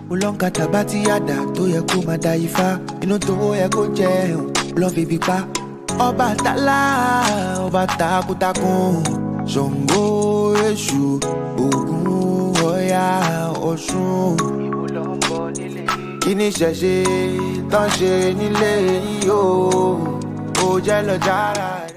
Ulonkata bati yada tó yẹ kó máa da ifá. Inú tó yẹ kó jẹun lọ fi bí pa. Ọbàtálá, ọba takuntakun. Ṣàngó, Èṣù, Ògún, Ọya, Ọ̀ṣun. Ìwọ ló ń bọ̀ nílé. Kí ni ìṣẹ̀ṣe tán ṣe nílé yìí o? Ó jẹ́ lọ jára rẹ̀.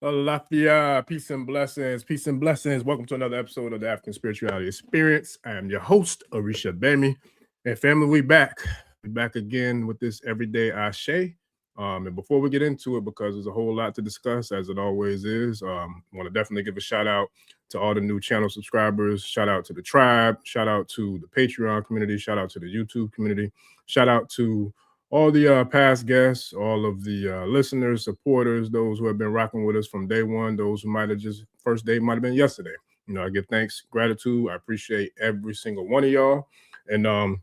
Lafia, peace and blessings, peace and blessings. Welcome to another episode of the African Spirituality Experience. I am your host, Orisha Bemi. And family, we back. We're back again with this everyday Ashe. And before we get into it, because there's a whole lot to discuss, as it always is, I want to definitely give a shout out to all the new channel subscribers. Shout out to the tribe. Shout out to the Patreon community. Shout out to the YouTube community. Shout out to all the past guests, all of the listeners, supporters, those who have been rocking with us from day one, those who might have just first day might have been yesterday. You know, I give thanks, gratitude. I appreciate every single one of y'all. And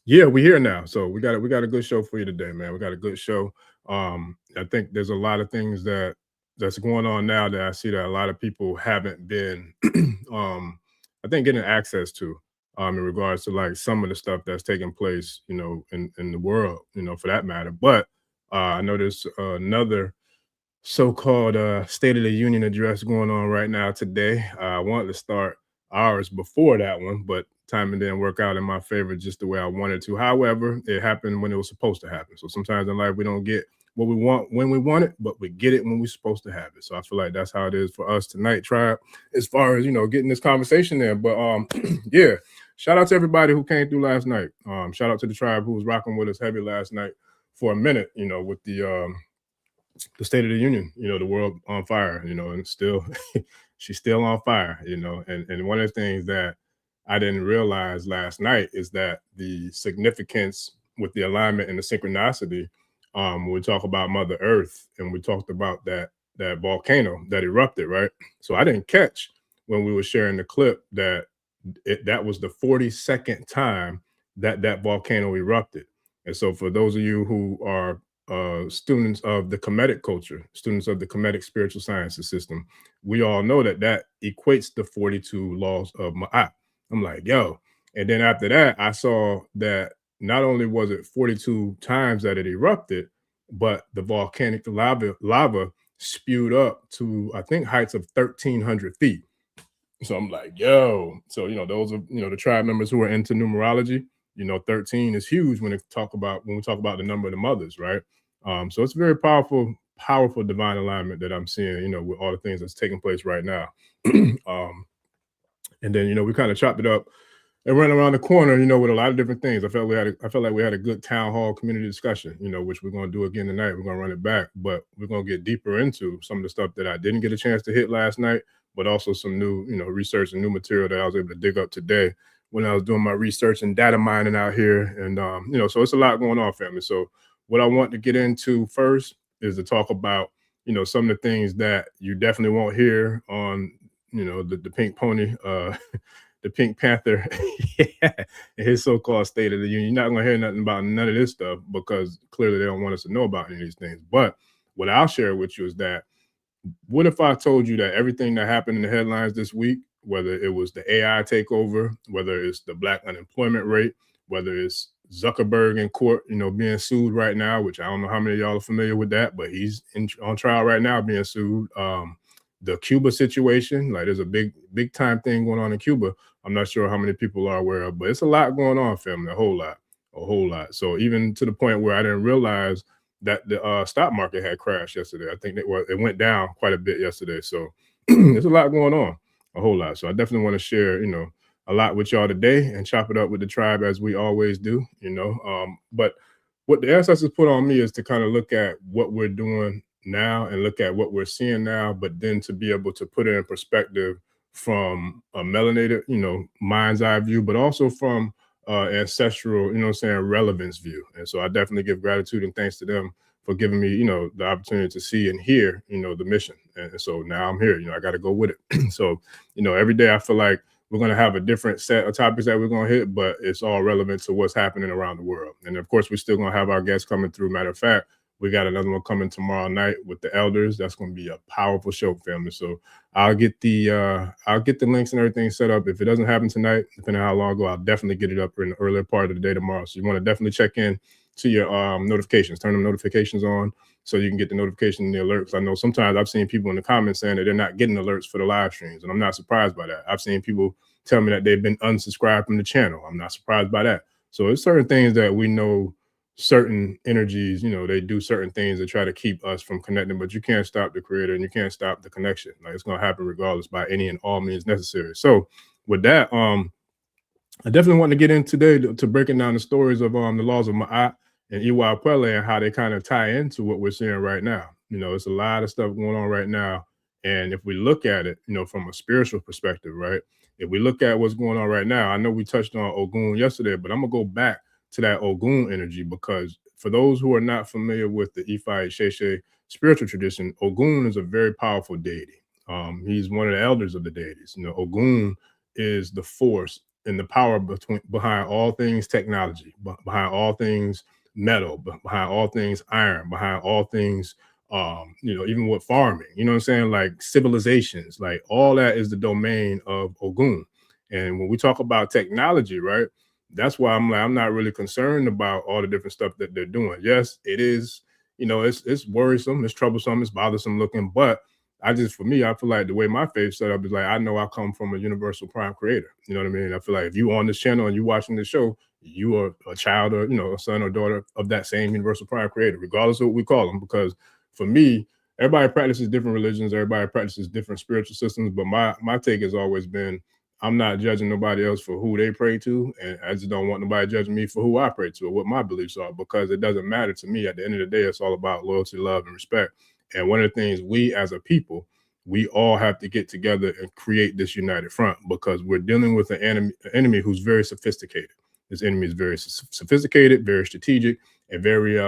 yeah, we're here now. So we got a good show for you today, man. We got a good show. I think there's a lot of things that's going on now that I see that a lot of people haven't been I think getting access to. In regards to like some of the stuff that's taking place, you know, in the world, you know, for that matter. But I know there's another so-called State of the Union address going on right now today. I wanted to start ours before that one, but timing didn't work out in my favor just the way I wanted to. However, it happened when it was supposed to happen. So sometimes in life we don't get what we want when we want it, but we get it when we're supposed to have it. So I feel like that's how it is for us tonight, tribe, as far as, you know, getting this conversation there. But yeah. Shout out to everybody who came through last night. Shout out to the tribe who was rocking with us heavy last night for a minute, you know, with the State of the Union, you know, the world on fire, you know, and still, she's still on fire, you know. And one of the things that I didn't realize last night is that the significance with the alignment and the synchronicity, when we talk about Mother Earth and we talked about that volcano that erupted, right? So I didn't catch when we were sharing the clip that that was the 42nd time that volcano erupted. And so for those of you who are students of the Kemetic culture, students of the Kemetic spiritual sciences system, we all know that equates to 42 laws of Ma'at. I'm like, yo. And then after that, I saw that not only was it 42 times that it erupted, but the volcanic lava spewed up to, I think, heights of 1,300 feet. So I'm like, yo. So, you know, those are, you know, the tribe members who are into numerology, you know, 13 is huge when we talk about the number of the mothers, right? So it's very powerful divine alignment that I'm seeing, you know, with all the things that's taking place right now. And then, you know, we kind of chopped it up and ran around the corner, you know, with a lot of different things. I felt like we had a good town hall community discussion, you know, which we're going to do again tonight. We're going to run it back, but we're going to get deeper into some of the stuff that I didn't get a chance to hit last night, but also some new, you know, research and new material that I was able to dig up today when I was doing my research and data mining out here. And, you know, so it's a lot going on, family. So what I want to get into first is to talk about, you know, some of the things that you definitely won't hear on, you know, the Pink Pony, the Pink Panther, his so-called State of the Union. You're not going to hear nothing about none of this stuff because clearly they don't want us to know about any of these things. But what I'll share with you is that, what if I told you that everything that happened in the headlines this week, whether it was the AI takeover, whether it's the Black unemployment rate, whether it's Zuckerberg in court, you know, being sued right now, which I don't know how many of y'all are familiar with that, but he's on trial right now being sued. The Cuba situation, like there's a big time thing going on in Cuba. I'm not sure how many people are aware of, but it's a lot going on, family, a whole lot. So even to the point where I didn't realize that the stock market had crashed yesterday. I think it went down quite a bit yesterday. So there's a lot going on, a whole lot. So I definitely want to share, you know, a lot with y'all today and chop it up with the tribe as we always do, you know. But what the ancestors put on me is to kind of look at what we're doing now and look at what we're seeing now, but then to be able to put it in perspective from a melanated, you know, mind's eye view, but also from ancestral, you know what I'm saying, relevance view. And so I definitely give gratitude and thanks to them for giving me, you know, the opportunity to see and hear, you know, the mission. And so now I'm here, you know, I got to go with it. So, you know, every day I feel like we're going to have a different set of topics that we're going to hit, but it's all relevant to what's happening around the world. And of course, we're still going to have our guests coming through. Matter of fact, We got another one coming tomorrow night with the elders. That's going to be a powerful show, family. So I'll get the links and everything set up. If it doesn't happen tonight, depending on how long ago, I'll definitely get it up in the earlier part of the day tomorrow. So you want to definitely check in to your notifications, turn them notifications on so you can get the notification and the alerts. I know sometimes I've seen people in the comments saying that they're not getting alerts for the live streams, and I'm not surprised by that. I've seen people tell me that they've been unsubscribed from the channel. I'm not surprised by that. So it's certain things that we know, certain energies, they do certain things to try to keep us from connecting, but you can't stop the creator and you can't stop the connection. Like, it's going to happen regardless by any and all means necessary. So with that, I definitely want to get in today to breaking down the stories of the laws of Ma'at and Iwa Pele and how they kind of tie into what we're seeing right now. It's a lot of stuff going on right now. And if we look at it, from a spiritual perspective, right? If we look at what's going on right now, I know we touched on Ogun yesterday, but I'm going to go back to that Ogun energy, because for those who are not familiar with the Ifa Sheshe spiritual tradition, Ogun is a very powerful deity. He's one of the elders of the deities. Ogun is the force and the power behind all things technology, behind all things metal, behind all things iron, behind all things even with farming, what I'm saying, like civilizations, like all that is the domain of Ogun. And when we talk about technology, right, that's why I'm not really concerned about all the different stuff that they're doing. Yes, it is, it's worrisome, it's troublesome, it's bothersome looking, but for me, I feel like the way my faith set up is like, I know I come from a universal prime creator. You know what I mean? I feel like if you on this channel and you watching this show, you are a child or, a son or daughter of that same universal prime creator, regardless of what we call them. Because for me, everybody practices different religions, everybody practices different spiritual systems. But my take has always been, I'm not judging nobody else for who they pray to. And I just don't want nobody judging me for who I pray to or what my beliefs are, because it doesn't matter to me. At the end of the day, it's all about loyalty, love, and respect. And one of the things we as a people, we all have to get together and create this united front, because we're dealing with an enemy who's very sophisticated. This enemy is very sophisticated, very strategic, and very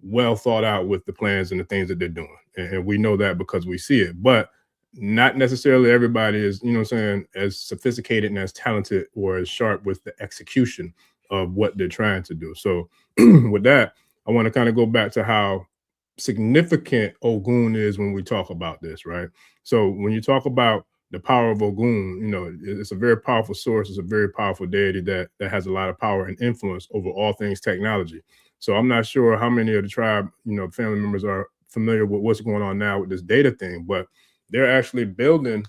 well thought out with the plans and the things that they're doing. And we know that because we see it. But not necessarily everybody is, as sophisticated and as talented or as sharp with the execution of what they're trying to do. So with that, I want to kind of go back to how significant Ogun is when we talk about this, right? So when you talk about the power of Ogun, it's a very powerful source. It's a very powerful deity that has a lot of power and influence over all things technology. So I'm not sure how many of the tribe, family members are familiar with what's going on now with this data thing, but they're actually building,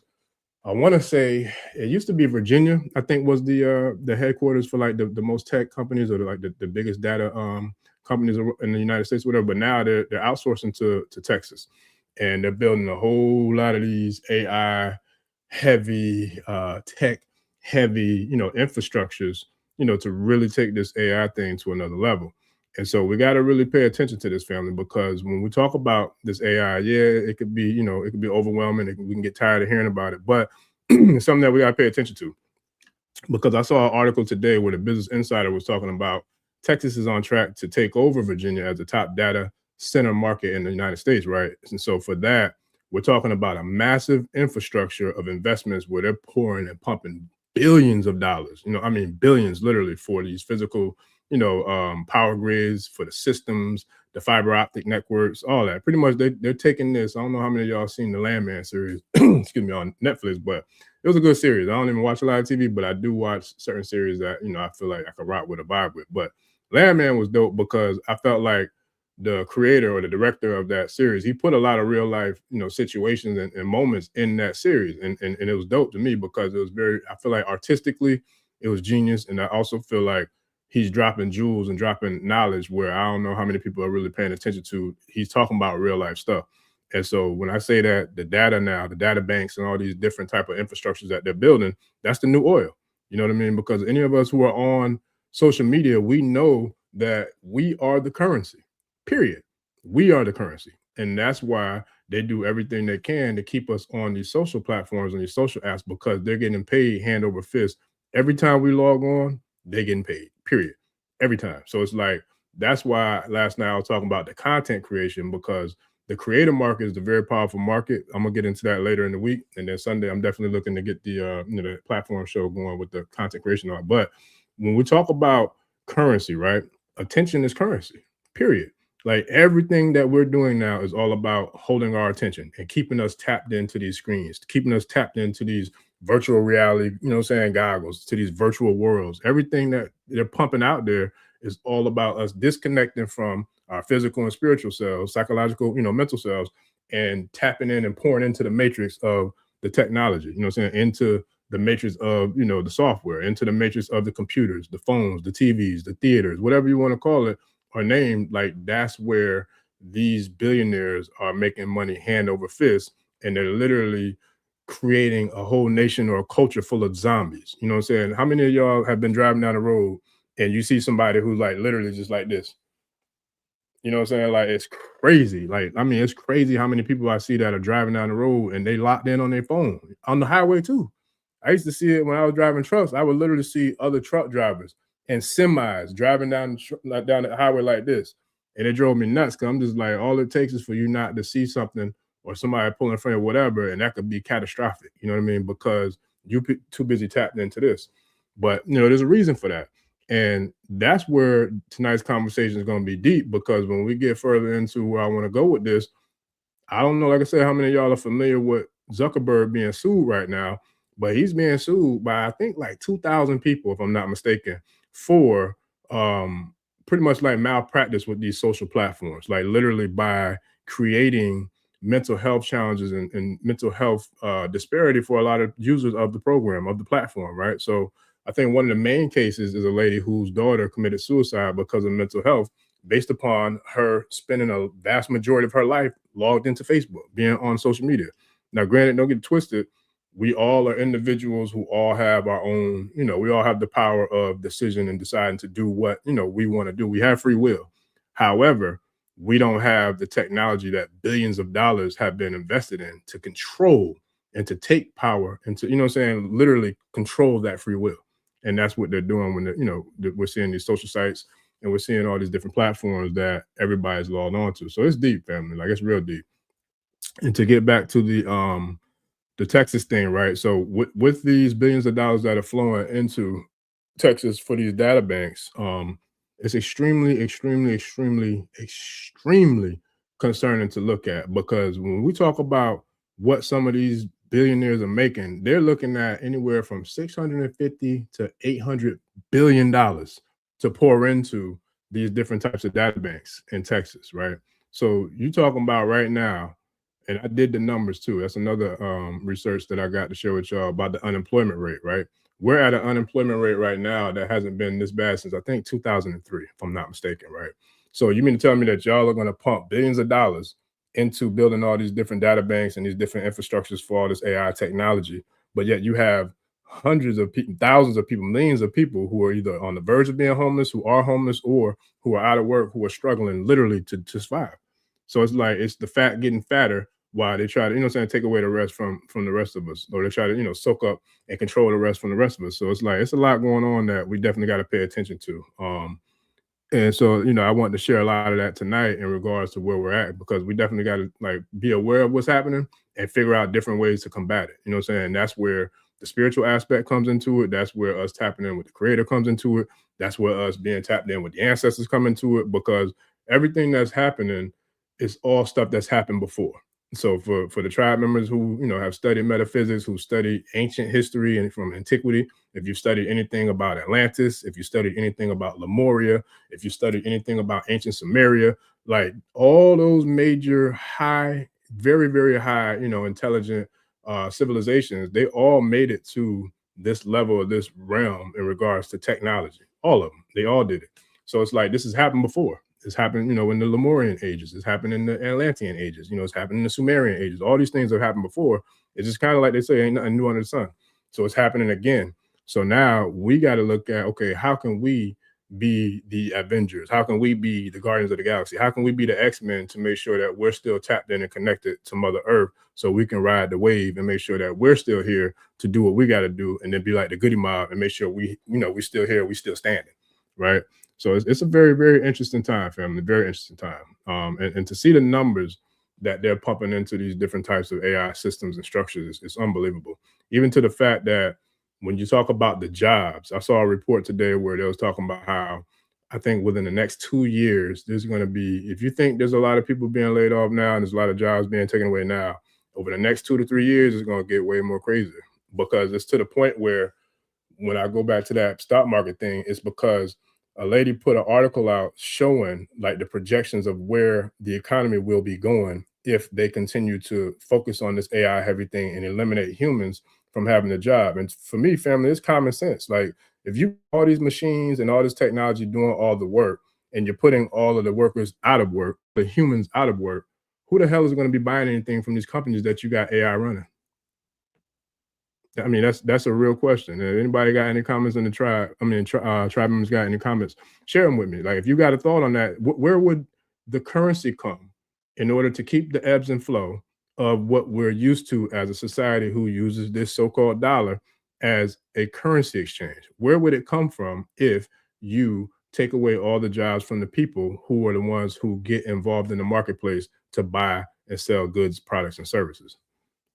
I want to say it used to be Virginia, I think, was the headquarters for like the most tech companies, or like the biggest data companies in the United States, whatever. But now they're outsourcing to Texas, and they're building a whole lot of these AI heavy, tech heavy, infrastructures, to really take this AI thing to another level. And so we got to really pay attention to this, family, because when we talk about this AI, yeah, it could be, it could be overwhelming. We can get tired of hearing about it, but it's something that we got to pay attention to. Because I saw an article today where the Business Insider was talking about Texas is on track to take over Virginia as the top data center market in the United States, right? And so for that, we're talking about a massive infrastructure of investments where they're pouring and pumping billions of dollars, I mean, billions literally, for these physical, power grids, for the systems, the fiber optic networks, all that. Pretty much they're taking this. I don't know how many of y'all seen the Landman series, excuse me, on Netflix, but it was a good series. I don't even watch a lot of TV, but I do watch certain series that, I feel like I could rock with a vibe with. But Landman was dope because I felt like the creator or the director of that series, he put a lot of real life, situations and moments in that series. And it was dope to me because it was I feel like artistically, it was genius. And I also feel like he's dropping jewels and dropping knowledge where I don't know how many people are really paying attention to. He's talking about real life stuff. And so when I say that the data now, the data banks and all these different type of infrastructures that they're building, that's the new oil. You know what I mean? Because any of us who are on social media, we know that we are the currency, period. We are the currency. And that's why they do everything they can to keep us on these social platforms and these social apps, because they're getting paid hand over fist. Every time we log on, they're getting paid, period. Every time. So it's like, that's why last night I was talking about the content creation, because the creator market is a very powerful market. I'm gonna get into that later in the week, and then Sunday I'm definitely looking to get the platform show going with the content creation on. But when we talk about currency, right? Attention is currency. Period. Like everything that we're doing now is all about holding our attention and keeping us tapped into these screens, keeping us tapped into these virtual reality, goggles, to these virtual worlds. Everything that they're pumping out there is all about us disconnecting from our physical and spiritual selves, psychological, mental selves, and tapping in and pouring into the matrix of the technology, into the matrix of, the software, into the matrix of the computers, the phones, the TVs, the theaters, whatever you want to call it or name. Like that's where these billionaires are making money hand over fist, and they're literally creating a whole nation or a culture full of zombies. You know what I'm saying? How many of y'all have been driving down the road and you see somebody who's like literally just like this? You know what I'm saying? Like it's crazy. Like, I mean, it's crazy how many people I see that are driving down the road and they locked in on their phone on the highway too. I used to see it when I was driving trucks. I would literally see other truck drivers and semis driving down the highway like this. And it drove me nuts because I'm just like, all it takes is for you not to see something or somebody pulling in front of whatever, and that could be catastrophic. You know what I mean? Because you too busy tapped into this. But there's a reason for that. And that's where tonight's conversation is going to be deep, because when we get further into where I want to go with this, I don't know, like I said, how many of y'all are familiar with Zuckerberg being sued right now, but he's being sued by, I think, like 2,000 people, if I'm not mistaken, for pretty much like malpractice with these social platforms, like literally by creating mental health challenges and mental health disparity for a lot of users of the program, of the platform, right? So I think one of the main cases is a lady whose daughter committed suicide because of mental health, based upon her spending a vast majority of her life logged into Facebook, being on social media. Now, granted, don't get it twisted. We all are individuals who all have our own, we all have the power of decision and deciding to do what, we want to do. We have free will. However, we don't have the technology that billions of dollars have been invested in to control and to take power and to, literally control that free will. And that's what they're doing when we're seeing these social sites and we're seeing all these different platforms that everybody's logged onto. So it's deep, family. Like it's real deep. And to get back to the Texas thing, right? So with these billions of dollars that are flowing into Texas for these data banks, it's extremely, extremely, extremely, extremely concerning to look at, because when we talk about what some of these billionaires are making, they're looking at anywhere from 650 to 800 billion dollars to pour into these different types of data banks in Texas, right? So you talking about right now, and I did the numbers too. That's another research that I got to share with y'all about the unemployment rate, right? We're at an unemployment rate right now that hasn't been this bad since I think 2003, if I'm not mistaken, right? So you mean to tell me that y'all are going to pump billions of dollars into building all these different data banks and these different infrastructures for all this AI technology, but yet you have hundreds of people, thousands of people, millions of people who are either on the verge of being homeless, who are homeless, or who are out of work, who are struggling literally to survive. So it's like it's the fat getting fatter while they try to, take away the rest from the rest of us, or they try to, soak up and control the rest from the rest of us. So it's like it's a lot going on that we definitely got to pay attention to. And so, I want to share a lot of that tonight in regards to where we're at, because we definitely got to like be aware of what's happening and figure out different ways to combat it. You know what I'm saying? That's where the spiritual aspect comes into it. That's where us tapping in with the creator comes into it. That's where us being tapped in with the ancestors come into it, because everything that's happening is all stuff that's happened before. So for the tribe members who, have studied metaphysics, who studied ancient history and from antiquity, if you've studied anything about Atlantis, if you studied anything about Lemuria, if you studied anything about ancient Sumeria, like all those major high, very, very high, intelligent civilizations, they all made it to this level of this realm in regards to technology. All of them, they all did it. So it's like this has happened before. It's happened, in the Lemurian ages. It's happened in the Atlantean ages. It's happened in the Sumerian ages. All these things have happened before. It's just kind of like they say, ain't nothing new under the sun. So it's happening again. So now we got to look at, okay, how can we be the Avengers? How can we be the Guardians of the Galaxy? How can we be the X-Men to make sure that we're still tapped in and connected to Mother Earth, so we can ride the wave and make sure that we're still here to do what we got to do, and then be like the Goody Mob and make sure we still here, we still standing, right? So it's a very, very interesting time, family, very interesting time. And to see the numbers that they're pumping into these different types of AI systems and structures is unbelievable. Even to the fact that when you talk about the jobs, I saw a report today where they was talking about how I think within the next 2 years, there's going to be, if you think there's a lot of people being laid off now and there's a lot of jobs being taken away now, over the next 2 to 3 years, it's going to get way more crazy because it's to the point where when I go back to that stock market thing, it's because a lady put an article out showing like the projections of where the economy will be going if they continue to focus on this AI heavy thing and eliminate humans from having a job. And for me, family, it's common sense. Like if you all these machines and all this technology doing all the work and you're putting all of the workers out of work, the humans out of work, who the hell is going to be buying anything from these companies that you got AI running? I mean, that's a real question. Anybody got any comments in the tribe? I mean, tribe members got any comments? Share them with me. Like, if you got a thought on that, where would the currency come in order to keep the ebbs and flow of what we're used to as a society who uses this so-called dollar as a currency exchange? Where would it come from if you take away all the jobs from the people who are the ones who get involved in the marketplace to buy and sell goods, products, and services?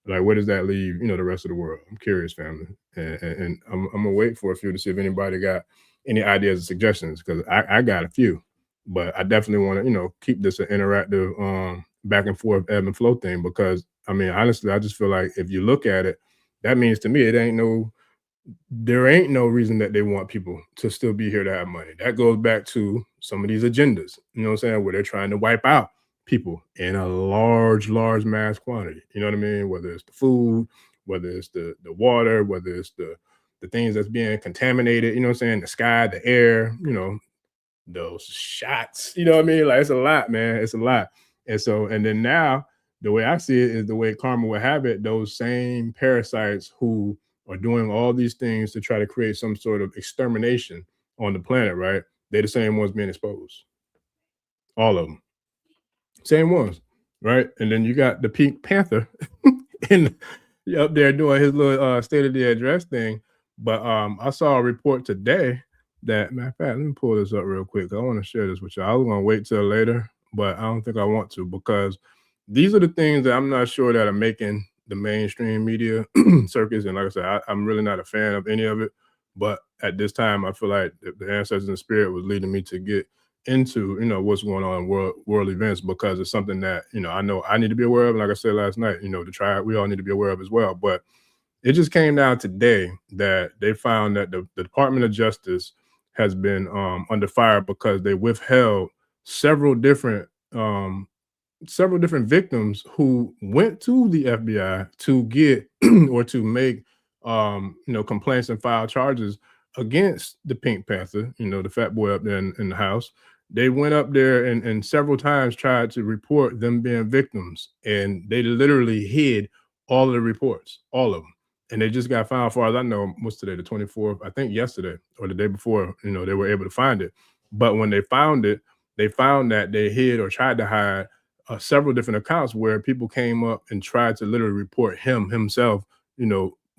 Like, where does that leave, the rest of the world? I'm curious, family. And I'm gonna wait for a few to see if anybody got any ideas or suggestions, because I got a few, but I definitely want to, keep this an interactive back and forth ebb and flow thing, because I mean, honestly, I just feel like if you look at it, that means to me there ain't no reason that they want people to still be here to have money. That goes back to some of these agendas, you know what I'm saying, where they're trying to wipe out people in a large, large mass quantity. You know what I mean? Whether it's the food, whether it's the water, whether it's the things that's being contaminated, you know what I'm saying? The sky, the air, those shots, you know what I mean? Like, it's a lot, man. It's a lot. And so, and then now the way I see it is the way karma will have it, those same parasites who are doing all these things to try to create some sort of extermination on the planet, right? They're the same ones being exposed. All of them. Same ones, right? And then you got the Pink Panther in up there doing his little state of the address thing. But I saw a report today that, matter of fact, let me pull this up real quick. I want to share this with you. I was gonna wait till later, but I don't think I want to, because these are the things that I'm not sure that are making the mainstream media circus. And like I said, I'm really not a fan of any of it. But at this time, I feel like the ancestors and spirit was leading me to get into what's going on in world events, because it's something that I know I need to be aware of, and like I said last night, the tribe, we all need to be aware of as well. But it just came down today that they found that the Department of Justice has been under fire because they withheld several different victims who went to the FBI to get or to make complaints and file charges against the Pink Panther, the fat boy up there in the house. They went up there and several times tried to report them being victims, and they literally hid all of the reports, all of them. And they just got found, as far as I know, what's today, the 24th? I think yesterday or the day before, they were able to find it. But when they found it, they found that they hid or tried to hide several different accounts where people came up and tried to literally report himself,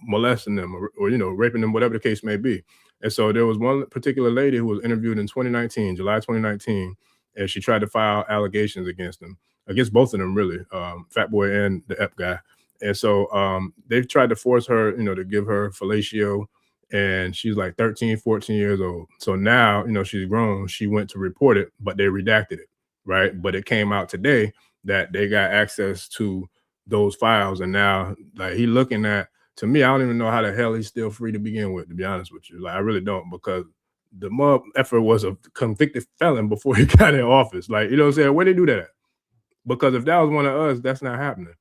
molesting them or raping them, whatever the case may be. And so there was one particular lady who was interviewed in 2019, July 2019, and she tried to file allegations against both of them, really, Fat Boy and the Ep guy. And so they've tried to force her, to give her fellatio, and she's like 13, 14 years old. So now, she's grown. She went to report it, but they redacted it, right? But it came out today that they got access to those files, and now, like, he looking at, to me, I don't even know how the hell he's still free to begin with, to be honest with you. Like, I really don't, because the mob effort was a convicted felon before he got in office. Like, you know what I'm saying? Where they do that at? Because if that was one of us, that's not happening.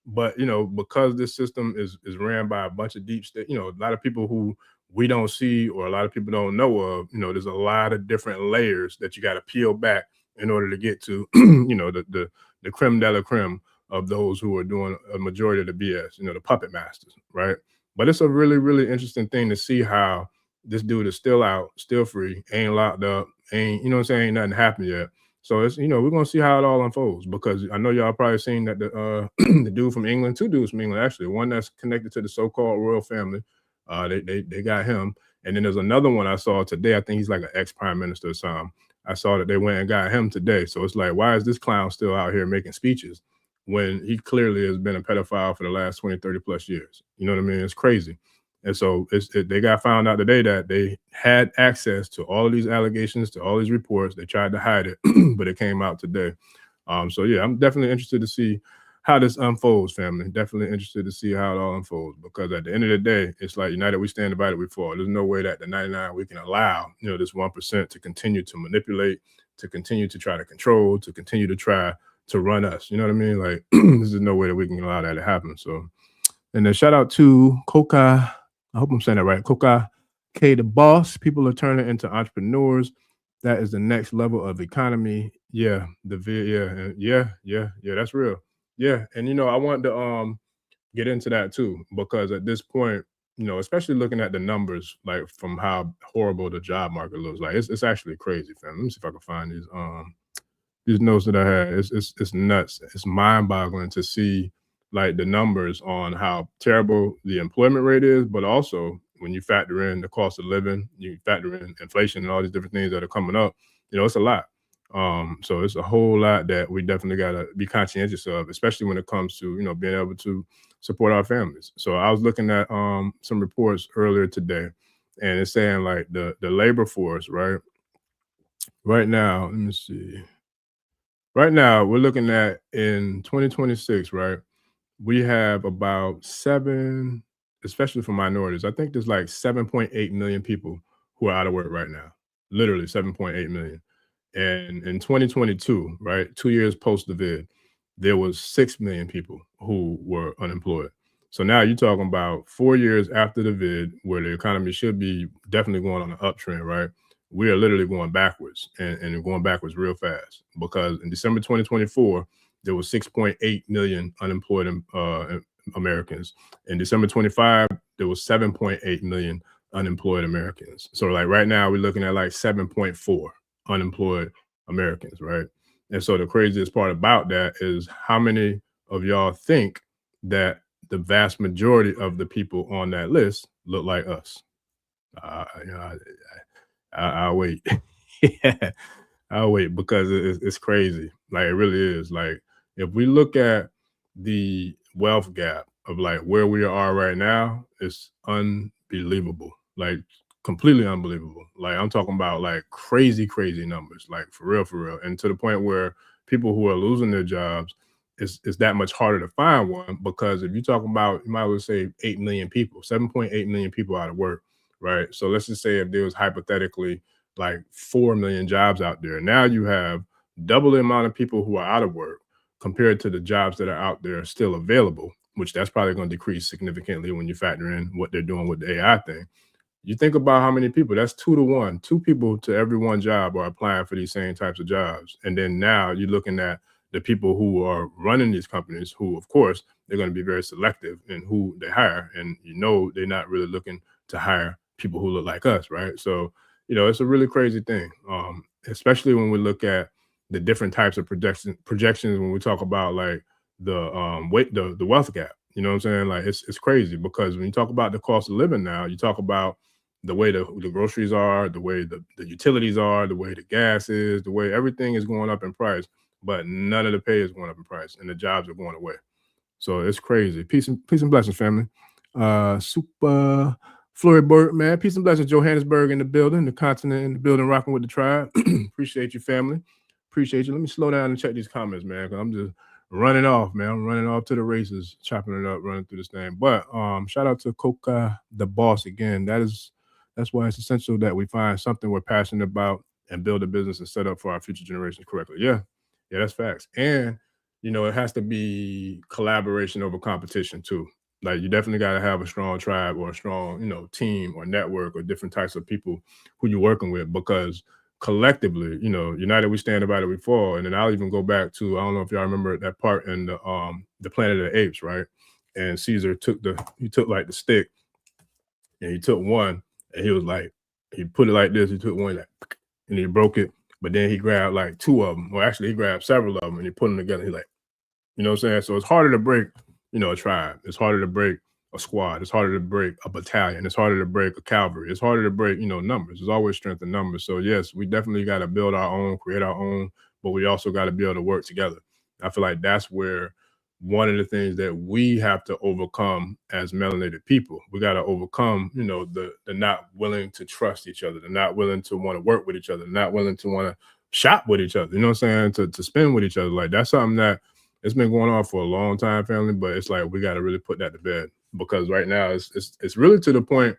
But because this system is ran by a bunch of deep state, a lot of people who we don't see or a lot of people don't know of, there's a lot of different layers that you got to peel back in order to get to, the creme de la creme of those who are doing a majority of the BS, the puppet masters, right? But it's a really, really interesting thing to see how this dude is still out, still free, ain't locked up, ain't, ain't nothing happened yet. So it's, we're gonna see how it all unfolds, because I know y'all probably seen that the the dude from England, two dudes from England actually, one that's connected to the so-called royal family, they got him, and then there's another one I saw today. I think he's like an ex-prime minister or something. I saw that they went and got him today. So it's like, why is this clown still out here making speeches when he clearly has been a pedophile for the last 20, 30 plus years? You know what I mean? It's crazy. And so they got found out today that they had access to all of these allegations, to all these reports. They tried to hide it, but it came out today. So yeah, I'm definitely interested to see how this unfolds, family. Definitely interested to see how it all unfolds, because at the end of the day, it's like united we stand, divided we fall. There's no way that the 99 we can allow, this 1% to continue to manipulate, to continue to try to control, to continue to try to run us. You know what I mean? Like this is no way that we can allow that to happen. So, and then shout out to Coca. I hope I'm saying that right. Coca K, the boss. People are turning into entrepreneurs. That is the next level of economy. Yeah, yeah. That's real. Yeah, and I want to get into that too, because at this point, especially looking at the numbers, like from how horrible the job market looks like, it's actually crazy, fam. Let me see if I can find these notes that I had. It's nuts. It's mind boggling to see like the numbers on how terrible the employment rate is, but also when you factor in the cost of living, you factor in inflation and all these different things that are coming up. It's a lot. So it's a whole lot that we definitely gotta be conscientious of, especially when it comes to being able to support our families. So I was looking at some reports earlier today, and it's saying like the labor force, right now. Let me see. Right now, we're looking at in 2026, right? We have about seven, especially for minorities. I think there's like 7.8 million people who are out of work right now. Literally 7.8 million. And in 2022, right, 2 years post the vid, there was 6 million people who were unemployed. So now you're talking about 4 years after the vid, where the economy should be definitely going on an uptrend, right? We are literally going backwards, and going backwards real fast, because in December 2024, there was 6.8 million unemployed Americans. In December 25, there was 7.8 million unemployed Americans. So like right now, we're looking at like 7.4 unemployed Americans, right? And so the craziest part about that is how many of y'all think that the vast majority of the people on that list look like us? You know, I'll wait. Yeah, I'll wait, because it's crazy. Like it really is. Like if we look at the wealth gap of like where we are right now, it's unbelievable. Like completely unbelievable. Like I'm talking about like crazy, crazy numbers. Like for real, for real. And to the point where people who are losing their jobs, it's that much harder to find one, because if you talk about, you might as well say 8 million people, 7.8 million people out of work, right? So let's just say if there was hypothetically like 4 million jobs out there. Now you have double the amount of people who are out of work compared to the jobs that are out there still available, which that's probably going to decrease significantly when you factor in what they're doing with the AI thing. You think about how many people, that's 2 to 1, 2 people to every one job are applying for these same types of jobs. And then now you're looking at the people who are running these companies, who, of course, they're going to be very selective in who they hire. And they're not really looking to hire people who look like us, right? So, it's a really crazy thing, especially when we look at the different types of projections when we talk about like the wealth gap. You know what I'm saying? Like it's crazy, because when you talk about the cost of living now, you talk about the way the groceries are, the way the utilities are, the way the gas is, the way everything is going up in price, but none of the pay is going up in price, and the jobs are going away. So it's crazy. Peace and blessings, family. Super Florida, man. Peace and blessings. Johannesburg in the building, the continent in the building, rocking with the tribe. Appreciate you, family. Appreciate you. Let me slow down and check these comments, man, because I'm just running off, man. I'm running off to the races, chopping it up, running through this thing. But shout out to Coca, the boss, again. That's why it's essential that we find something we're passionate about and build a business and set up for our future generations correctly. Yeah, that's facts. And it has to be collaboration over competition too. Like you definitely got to have a strong tribe or a strong, team or network or different types of people who you're working with, because collectively, united we stand, divided we fall. And then I'll even go back to, I don't know if y'all remember that part in the Planet of the Apes, right? And Caesar took like the stick, and he took one, and he was like, he put it like this, he took one, like, and he broke it, but then he grabbed like 2 of them, or actually he grabbed several of them, and he put them together. He like, you know what I'm saying? So it's harder to break, a tribe. It's harder to break a squad. It's harder to break a battalion. It's harder to break a cavalry. It's harder to break, numbers. There's always strength in numbers. So yes, we definitely got to build our own, create our own, but we also got to be able to work together. I feel like that's where one of the things that we have to overcome as melanated people. We got to overcome, the not willing to trust each other, the not willing to want to work with each other, not willing to want to shop with each other, you know what I'm saying? To spend with each other. Like that's something that it's been going on for a long time, family, but it's like we got to really put that to bed because right now it's really to the point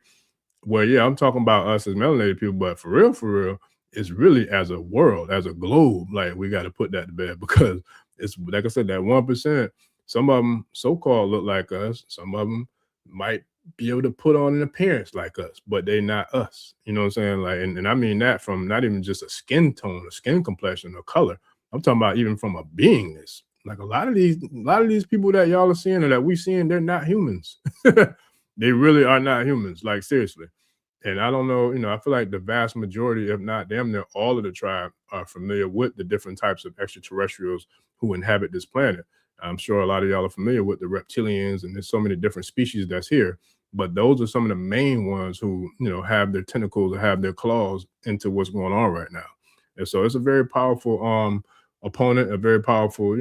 where yeah, I'm talking about us as melanated people, but for real, it's really as a world, as a globe, like we got to put that to bed because it's like I said, that 1%. Some of them so-called look like us. Some of them might be able to put on an appearance like us, but they not us. You know what I'm saying? Like, and I mean that from not even just a skin tone, a skin complexion, or color. I'm talking about even from a beingness. Like a lot of these people that y'all are seeing or that we seeing, they're not humans. They really are not humans. Like seriously. And I don't know, I feel like the vast majority, if not damn near all of the tribe, are familiar with the different types of extraterrestrials who inhabit this planet. I'm sure a lot of y'all are familiar with the reptilians, and there's so many different species that's here. But those are some of the main ones who, have their tentacles or have their claws into what's going on right now. And so it's a very powerful opponent, a very powerful,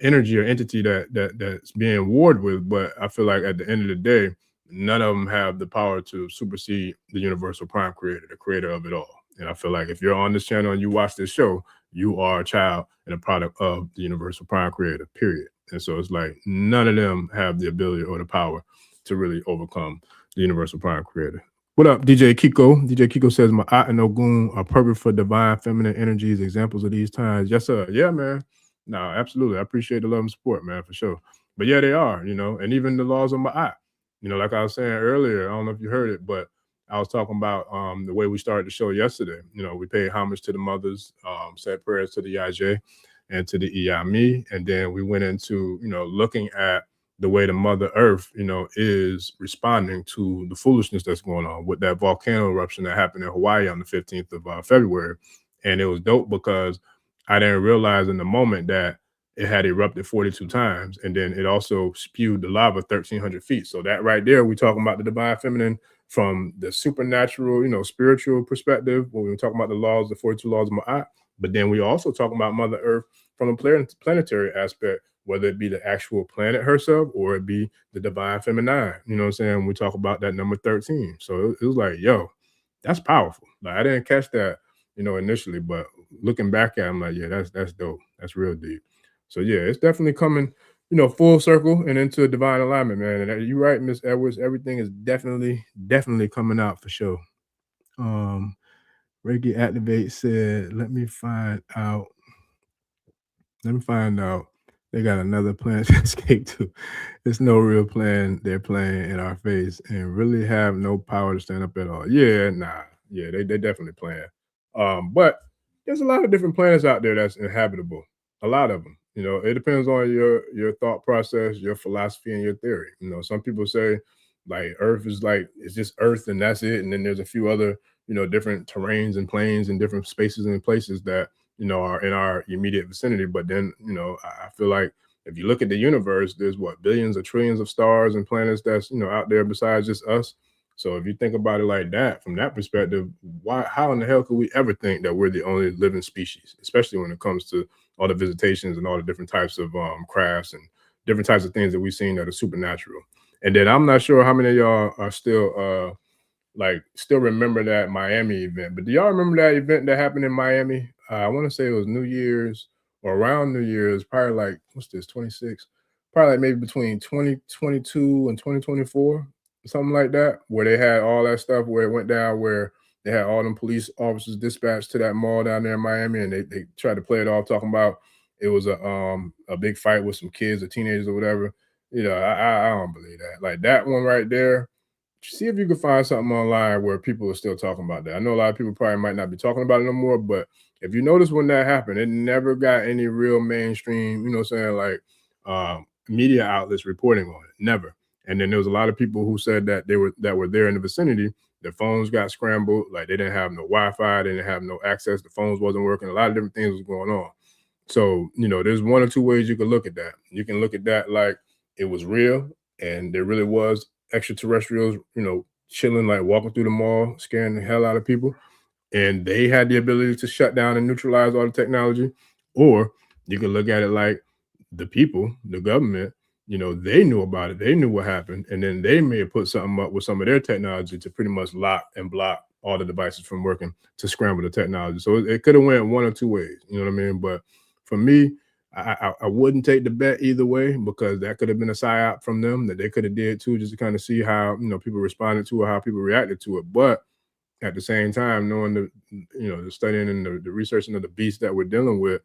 energy or entity that's being warred with. But I feel like at the end of the day, none of them have the power to supersede the universal prime creator, the creator of it all. And I feel like if you're on this channel and you watch this show, you are a child and a product of the universal prime creator, period. And so it's like none of them have the ability or the power to really overcome the universal prime creator. What up, DJ Kiko? DJ Kiko says, Ma'at and Ogun are perfect for divine feminine energies, examples of these times. Yes, sir. Yeah, man. No, absolutely. I appreciate the love and support, man, for sure. But yeah, they are, and even the laws of Ma'at. Like I was saying earlier, I don't know if you heard it, but I was talking about the way we started the show yesterday. We paid homage to the mothers, said prayers to the IJ and to the Iyami, and then we went into, looking at the way the Mother Earth, is responding to the foolishness that's going on with that volcano eruption that happened in Hawaii on the 15th of February. And it was dope because I didn't realize in the moment that it had erupted 42 times, and then it also spewed the lava 1,300 feet. So that right there, we talking about the divine feminine from the supernatural, spiritual perspective when we talk about the laws, the 42 laws of Ma'at. But then we also talking about Mother Earth from a planetary aspect, whether it be the actual planet herself or it be the divine feminine. You know what I'm saying? We talk about that number 13. So it was like, yo, that's powerful. Like I didn't catch that, initially, but looking back at it, I'm like, yeah, that's dope. That's real deep. So yeah, it's definitely coming, full circle and into a divine alignment, man. And you're right, Miss Edwards. Everything is definitely coming out for sure. Reiki Activate said, let me find out. They got another plan to escape to. It's no real plan. They're playing in our face and really have no power to stand up at all. Yeah, nah. Yeah, they definitely playing. But there's a lot of different planets out there that's inhabitable. A lot of them. It depends on your thought process, your philosophy, and your theory. Some people say like Earth is like it's just Earth and that's it. And then there's a few other, different terrains and planes and different spaces and places that are in our immediate vicinity. But then, I feel like if you look at the universe, there's what billions or trillions of stars and planets that's out there besides just us. So if you think about it like that, from that perspective, how in the hell could we ever think that we're the only living species, especially when it comes to all the visitations and all the different types of crafts and different types of things that we've seen that are supernatural. And then I'm not sure how many of y'all are still remember that Miami event. But do y'all remember that event that happened in Miami? I want to say it was New Year's or around New Year's, probably like what's this, 26? Probably like maybe between 2022 and 2024, something like that, where they had all that stuff where it went down where they had all them police officers dispatched to that mall down there in Miami, and they tried to play it off talking about it was a big fight with some kids or teenagers or whatever. I don't believe that. Like that one right there, see if you can find something online where people are still talking about that. I know a lot of people probably might not be talking about it no more, but if you notice when that happened, it never got any real mainstream, media outlets reporting on it. Never. And then there was a lot of people who said that they were there in the vicinity. Their phones got scrambled, like they didn't have no Wi-Fi, they didn't have no access, the phones wasn't working, a lot of different things was going on. So, there's one or two ways you can look at that. You can look at that like it was real and there really was extraterrestrials, chilling, like walking through the mall, scaring the hell out of people. And they had the ability to shut down and neutralize all the technology. Or you can look at it like the people, the government, they knew about it. They knew what happened. And then they may have put something up with some of their technology to pretty much lock and block all the devices from working to scramble the technology. So it could have went one or two ways. You know what I mean? But for me, I wouldn't take the bet either way because that could have been a psyop from them that they could have did too, just to kind of see how people responded to it, how people reacted to it. But at the same time, knowing the studying and the researching of the beast that we're dealing with,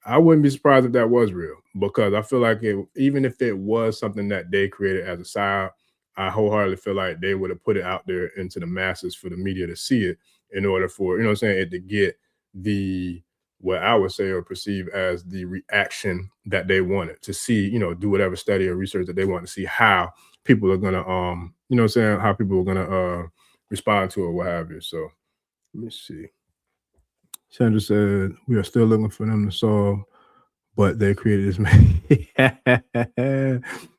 I wouldn't be surprised if that was real because I feel like even if it was something that they created as a side, I wholeheartedly feel like they would have put it out there into the masses for the media to see it in order for, what I'm saying, it to get the what I would say or perceive as the reaction that they wanted to see, do whatever study or research that they want to see how people are gonna what I'm saying, how people are gonna respond to it, what have you. So let me see. Sandra said, we are still looking for them to solve, but they created this man.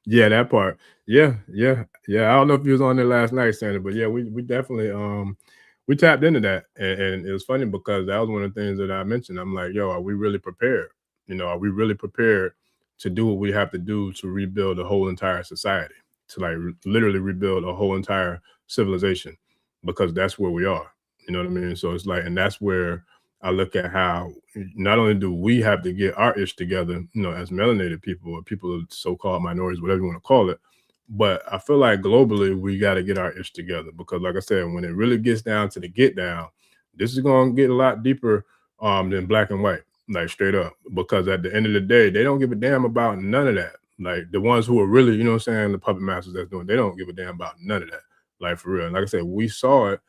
Yeah, that part. Yeah, yeah, yeah. I don't know if you was on there last night, Sandra, but yeah, we definitely we tapped into that. And it was funny because that was one of the things that I mentioned. I'm like, yo, are we really prepared? Are we really prepared to do what we have to do to rebuild a whole entire society, to like literally rebuild a whole entire civilization? Because that's where we are. You know what I mean? So it's like, and that's where I look at how not only do we have to get our ish together, as melanated people or people of so-called minorities, whatever you want to call it, but I feel like globally we got to get our ish together because, like I said, when it really gets down to the get down, this is going to get a lot deeper than black and white, like straight up. Because at the end of the day, they don't give a damn about none of that. Like the ones who are really, what I'm saying, the puppet masters that's doing, they don't give a damn about none of that. Like for real. And like I said, we saw it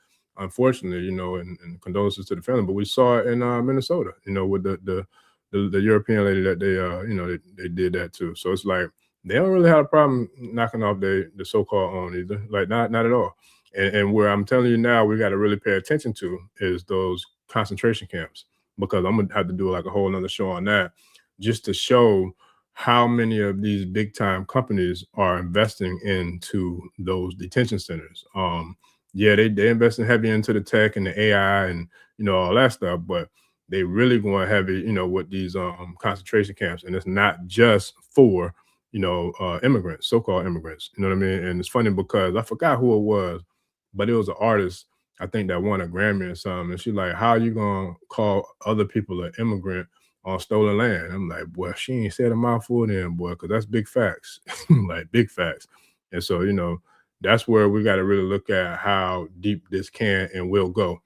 unfortunately, and condolences to the family, but we saw it in Minnesota, with the European lady that they did that too. So it's like they don't really have a problem knocking off the so-called own either, like not at all. And where I'm telling you now, we got to really pay attention to is those concentration camps because I'm gonna have to do like a whole nother show on that, just to show how many of these big time companies are investing into those detention centers. Yeah, they investing heavy into the tech and the AI and all that stuff, but they really going heavy, with these concentration camps, and it's not just for immigrants, so-called immigrants. You know what I mean? And it's funny because I forgot who it was, but it was an artist I think that won a Grammy or something, and she's like, "How you gonna call other people an immigrant on stolen land?" I'm like, "Boy, she ain't said a mouthful then, boy, because that's big facts, like big facts." And so that's where we got to really look at how deep this can and will go,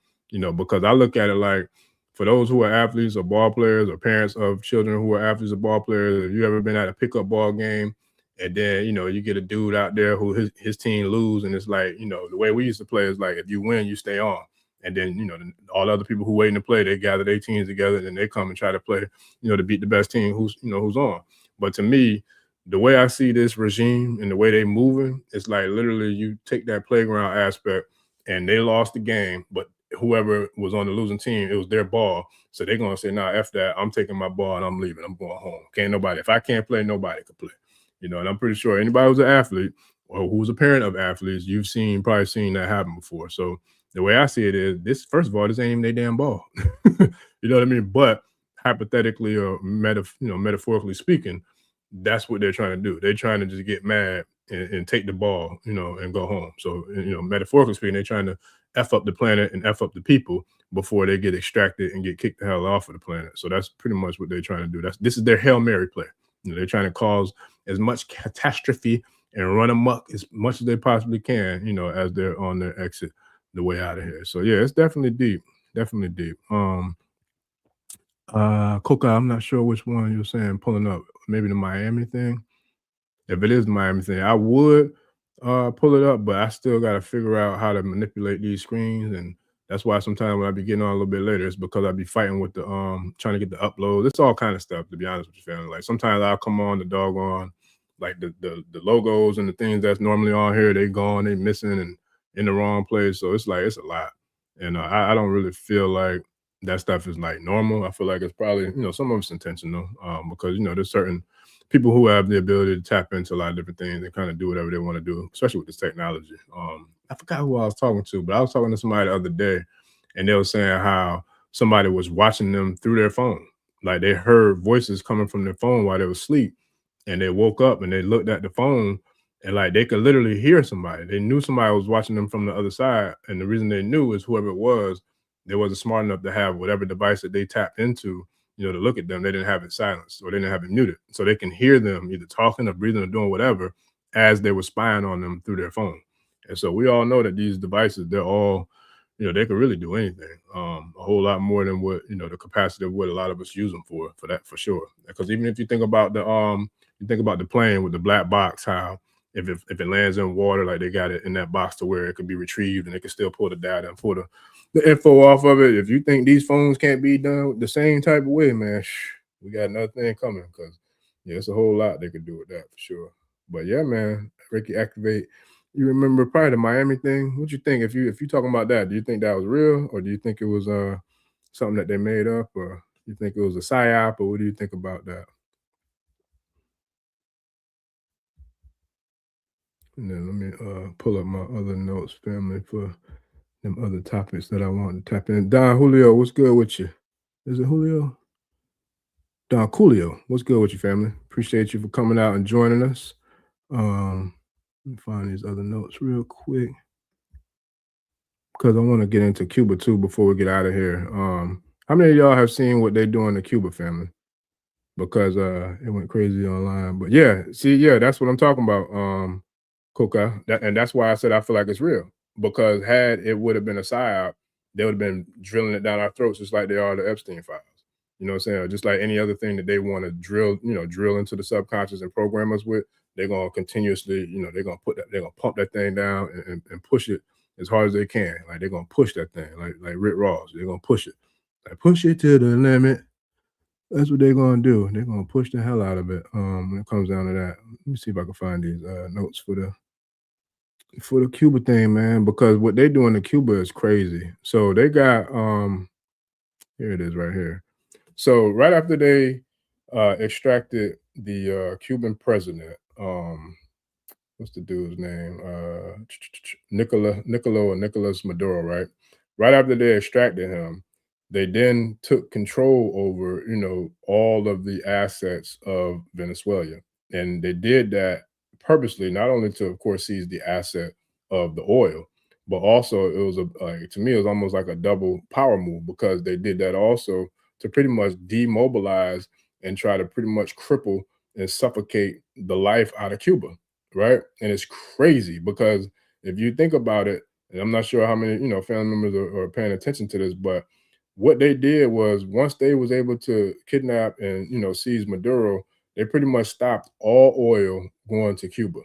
because I look at it like for those who are athletes or ball players or parents of children who are athletes or ball players, if you ever been at a pickup ball game and then, you get a dude out there who his team lose and it's like, the way we used to play is like, if you win, you stay on. And then, all the other people who waiting to play, they gather their teams together and they come and try to play, to beat the best team who's on. But to me, the way I see this regime and the way they moving, it's like literally you take that playground aspect and they lost the game, but whoever was on the losing team, it was their ball. So they're gonna say, nah, F that, I'm taking my ball and I'm leaving. I'm going home. Can't nobody, if I can't play, nobody can play. And I'm pretty sure anybody who's an athlete or who's a parent of athletes, you've probably seen that happen before. So the way I see it is this, first of all, this ain't even their damn ball. You know what I mean? But hypothetically or metaphorically speaking, that's what they're trying to do. They're trying to just get mad and take the ball, and go home. So, metaphorically speaking, they're trying to F up the planet and F up the people before they get extracted and get kicked the hell off of the planet. So that's pretty much what they're trying to do. This is their Hail Mary play. They're trying to cause as much catastrophe and run amok as much as they possibly can, as they're on their exit the way out of here. So yeah, it's definitely deep. Definitely deep. Coca, I'm not sure which one you're saying pulling up. Maybe the Miami thing. If it is the Miami thing, I would pull it up, but I still got to figure out how to manipulate these screens, and that's why sometimes when I be getting on a little bit later, it's because I be fighting with the trying to get the upload. It's all kind of stuff, to be honest with you, family. Like sometimes I'll come on the doggone like the logos and the things that's normally on here, they gone, they missing and in the wrong place. So it's like it's a lot, and I don't really feel like that stuff is like normal. I feel like it's probably some of it's intentional because there's certain people who have the ability to tap into a lot of different things and kind of do whatever they want to do, especially with this technology. I forgot who I was talking to, but I was talking to somebody the other day, and they were saying how somebody was watching them through their phone. Like they heard voices coming from their phone while they were asleep, and they woke up and they looked at the phone, and like they could literally hear somebody. They knew somebody was watching them from the other side, and the reason they knew is whoever it was, they wasn't smart enough to have whatever device that they tapped into, to look at them. They didn't have it silenced or they didn't have it muted, so they can hear them either talking or breathing or doing whatever as they were spying on them through their phone. And so we all know that these devices, they're all, they can really do anything, a whole lot more than what, the capacity of what a lot of us use them for that, for sure. Because even if you think about the plane with the black box, how if it lands in water, like they got it in that box to where it could be retrieved and they can still pull the data and pull the info off of it. If you think these phones can't be done the same type of way, man, we got another thing coming, because it's a whole lot they could do with that for sure. But yeah, man, Ricky Activate. You remember probably the Miami thing? What you think? If you talking about that, do you think that was real, or do you think it was something that they made up, or you think it was a psyop, or what do you think about that? And then let me pull up my other notes, family, for them other topics that I want to tap in. Don Julio, what's good with you? Is it Julio? Don Julio, what's good with you, family? Appreciate you for coming out and joining us. Let me find these other notes real quick, because I want to get into Cuba too before we get out of here. How many of y'all have seen what they're doing to Cuba, family? Because it went crazy online. But yeah, see, yeah, that's what I'm talking about. Coca. And that's why I said I feel like it's real. Because had it would have been a psyop, they would have been drilling it down our throats just like they are the Epstein files. You know what I'm saying? Just like any other thing that they want to drill into the subconscious and program us with, they're gonna continuously, they're gonna pump that thing down and push it as hard as they can. Like they're gonna push that thing, like Rick Ross. They're gonna push it. Like push it to the limit. That's what they're gonna do. They're gonna push the hell out of it. When it comes down to that. Let me see if I can find these notes for the Cuba thing, man, because what they doing to Cuba is crazy. So they got here it is right here. So right after they extracted the Cuban president, what's the dude's name? Nicolas Maduro, right? Right after they extracted him, they then took control over, all of the assets of Venezuela. And they did that purposely, not only to, of course, seize the asset of the oil, but also it was to me, it was almost like a double power move, because they did that also to pretty much demobilize and try to pretty much cripple and suffocate the life out of Cuba, right? And it's crazy, because if you think about it, and I'm not sure how many, family members are paying attention to this, but what they did was, once they was able to kidnap and, seize Maduro, they pretty much stopped all oil going to Cuba,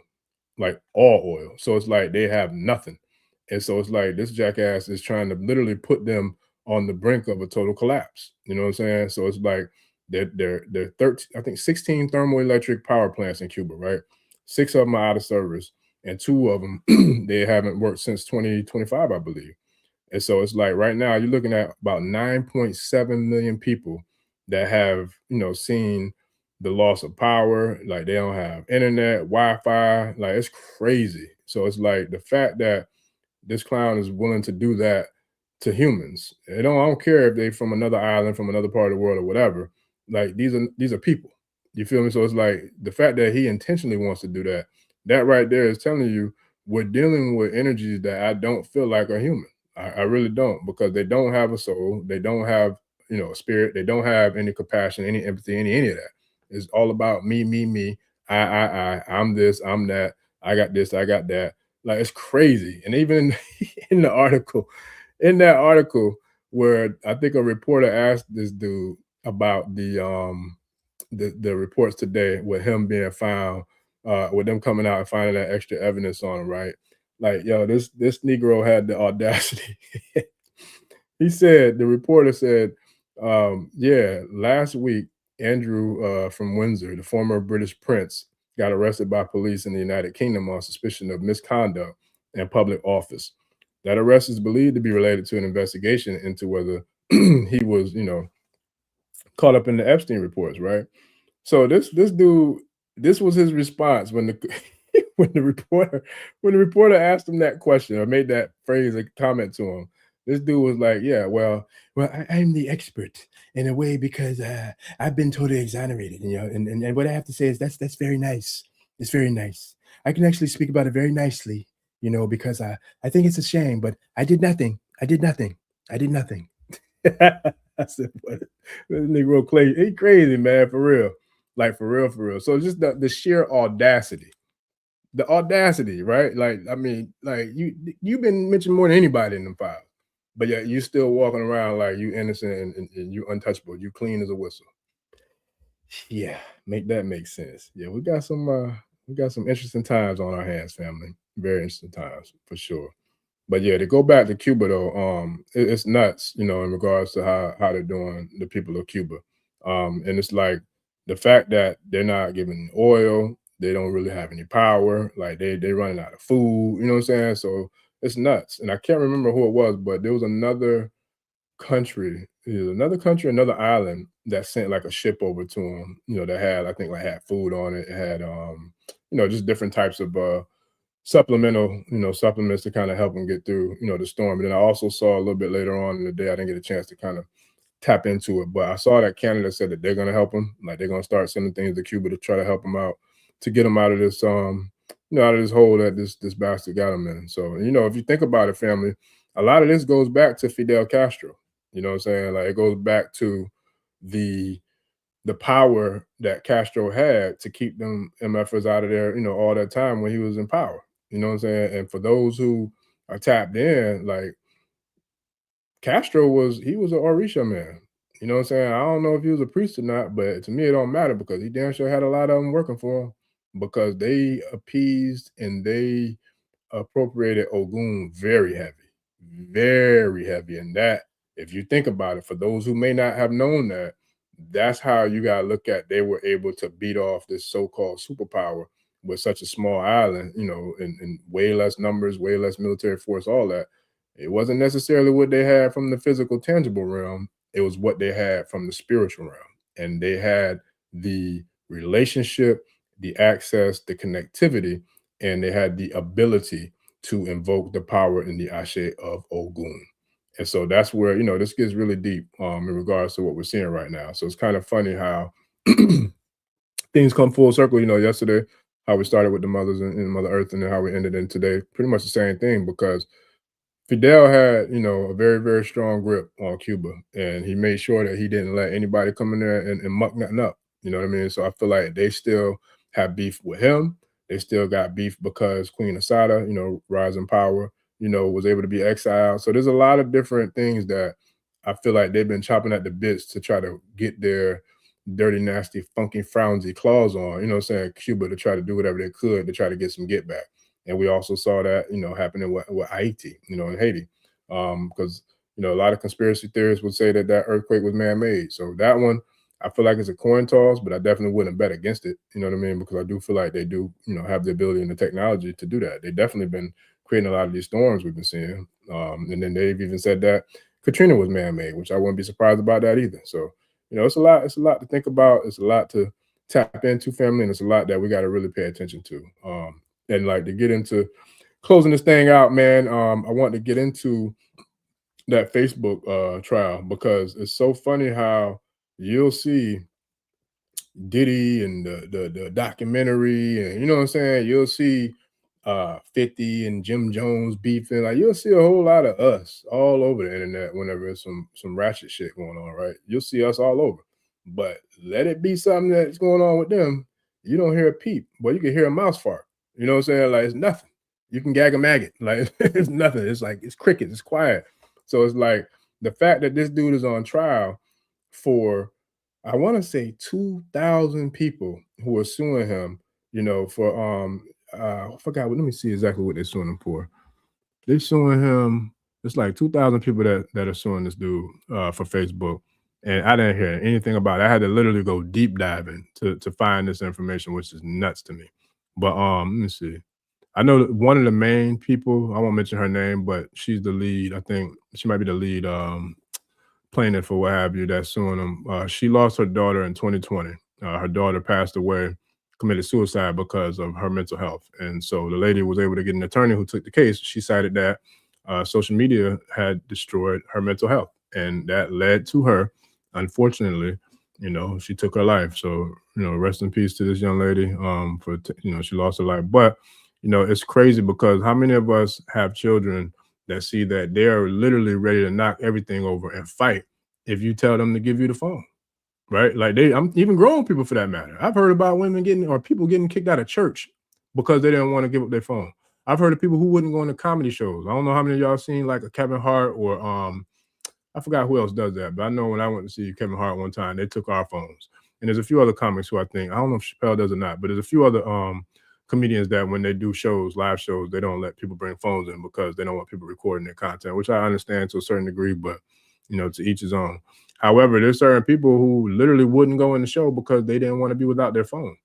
like all oil. So it's like they have nothing. And so it's like this jackass is trying to literally put them on the brink of a total collapse. You know what I'm saying? So it's like they're 13, I think 16 thermoelectric power plants in Cuba, right? 6 of them are out of service, and 2 of them they haven't worked since 2025, I believe. And so it's like right now you're looking at about 9.7 million people that have, seen the loss of power. Like they don't have internet, Wi-Fi. Like it's crazy. So it's like the fact that this clown is willing to do that to humans. I don't care if they from another island, from another part of the world or whatever. Like these are people. You feel me? So it's like the fact that he intentionally wants to do that, that right there is telling you we're dealing with energies that I don't feel like are human. I really don't, because they don't have a soul. They don't have, a spirit. They don't have any compassion, any empathy, any of that. It's all about me, me, me. I'm this, I'm that. I got this, I got that. Like it's crazy. And even in the article, in that article, where I think a reporter asked this dude about the reports today with him being found, with them coming out and finding that extra evidence on him, right? Like, yo, this Negro had the audacity. He said, the reporter said, yeah, last week, Andrew from Windsor, the former British prince, got arrested by police in the United Kingdom on suspicion of misconduct in public office. That arrest is believed to be related to an investigation into whether he was, caught up in the Epstein reports, right? So this dude, this was his response when the when the reporter asked him that question or made that phrase a comment to him. This dude was like, yeah, well, I'm the expert in a way because I've been totally exonerated, and what I have to say is that's very nice. It's very nice. I can actually speak about it very nicely, because I think it's a shame, but I did nothing. I did nothing. I did nothing. I said, what? This Negro Clay, he crazy, man, for real. Like for real, for real. So just the sheer audacity. The audacity, right? Like, I mean, like you've been mentioned more than anybody in them files. But yeah, you still walking around like you innocent and you untouchable, you clean as a whistle. Yeah, make that make sense. Yeah, we got some interesting times on our hands, family. Very interesting times for sure. But yeah, to go back to Cuba though, it's nuts, in regards to how they're doing the people of Cuba. And it's like the fact that they're not giving oil, they don't really have any power, like they running out of food, you know what I'm saying? So it's nuts. And I can't remember who it was, but there was another country, another island that sent like a ship over to them, that had I think like had food on it, it had just different types of supplemental, supplements to kind of help them get through, the storm. And then I also saw a little bit later on in the day, I didn't get a chance to kind of tap into it, but I saw that Canada said that they're going to help them, like they're going to start sending things to Cuba to try to help them out, to get them out of this, out of this hole that this bastard got them in. So, if you think about it, family, a lot of this goes back to Fidel Castro. You know what I'm saying? Like it goes back to the the power that Castro had to keep them MFers out of there, all that time when he was in power. You know what I'm saying? And for those who are tapped in, like Castro he was an Orisha man. You know what I'm saying? I don't know if he was a priest or not, but to me it don't matter because he damn sure had a lot of them working for him because they appeased and they appropriated Ogun very heavy. And that, if you think about it, for those who may not have known that, that's how you got to look at they were able to beat off this so-called superpower with such a small island, and way less numbers, way less military force, all that. It wasn't necessarily what they had from the physical, tangible realm. It was what they had from the spiritual realm. And they had the relationship, the access, the connectivity, and they had the ability to invoke the power and the ashe of Ogun. And so that's where, this gets really deep in regards to what we're seeing right now. So it's kind of funny how things come full circle, yesterday, how we started with the mothers and Mother Earth, and then how we ended in today. Pretty much the same thing because Fidel had, a very, very strong grip on Cuba, and he made sure that he didn't let anybody come in there and muck nothing up. You know what I mean? So I feel like they still have beef with him. They still got beef because Queen Asada, rising power, was able to be exiled. So there's a lot of different things that I feel like they've been chopping at the bits to try to get their dirty, nasty, funky, frownsy claws on, Cuba to try to do whatever they could to try to get some get back. And we also saw that, happening with Haiti, in Haiti. Because, a lot of conspiracy theorists would say that that earthquake was man-made. So that one, I feel like it's a coin toss, but I definitely wouldn't bet against it. You know what I mean? Because I do feel like they do, have the ability and the technology to do that. They've definitely been creating a lot of these storms we've been seeing. And then they've even said that Katrina was man-made, which I wouldn't be surprised about that either. So, it's a lot to think about. It's a lot to tap into, family, and it's a lot that we got to really pay attention to. And like to get into closing this thing out, man, I want to get into that Facebook trial because it's so funny how you'll see Diddy and the documentary, and you know what I'm saying. You'll see 50 and Jim Jones beefing. Like you'll see a whole lot of us all over the internet whenever there's some ratchet shit going on, right? You'll see us all over. But let it be something that's going on with them, you don't hear a peep, but you can hear a mouse fart. You know what I'm saying? Like it's nothing. You can gag a maggot. Like it's nothing. It's like it's crickets, it's quiet. So it's like the fact that this dude is on trial for I want to say 2,000 people who are suing him, for I forgot. Let me see exactly what they're suing him for. They're suing him. It's like 2,000 people that are suing this dude for Facebook, and I didn't hear anything about it. I had to literally go deep diving to find this information, which is nuts to me. But let me see. I know that one of the main people. I won't mention her name, but she's the lead. I think she might be the lead plaintiff or what have you that's suing him. She lost her daughter in 2020. Her daughter passed away, committed suicide because of her mental health. And so the lady was able to get an attorney who took the case. She cited that social media had destroyed her mental health, and that led to her, unfortunately, she took her life. So, rest in peace to this young lady. She lost her life. But, it's crazy because how many of us have children that see that they're literally ready to knock everything over and fight if you tell them to give you the phone, right? Like I'm even grown people for that matter. I've heard about women getting or people getting kicked out of church because they didn't want to give up their phone. I've heard of people who wouldn't go into comedy shows. I don't know how many of y'all seen like a Kevin Hart or I forgot who else does that, but I know when I went to see Kevin Hart one time, they took our phones. And there's a few other comics who I don't know if Chappelle does or not, but there's a few other comedians that when they do shows, live shows, they don't let people bring phones in because they don't want people recording their content, which I understand to a certain degree, but to each his own. However, there's certain people who literally wouldn't go in the show because they didn't want to be without their phone.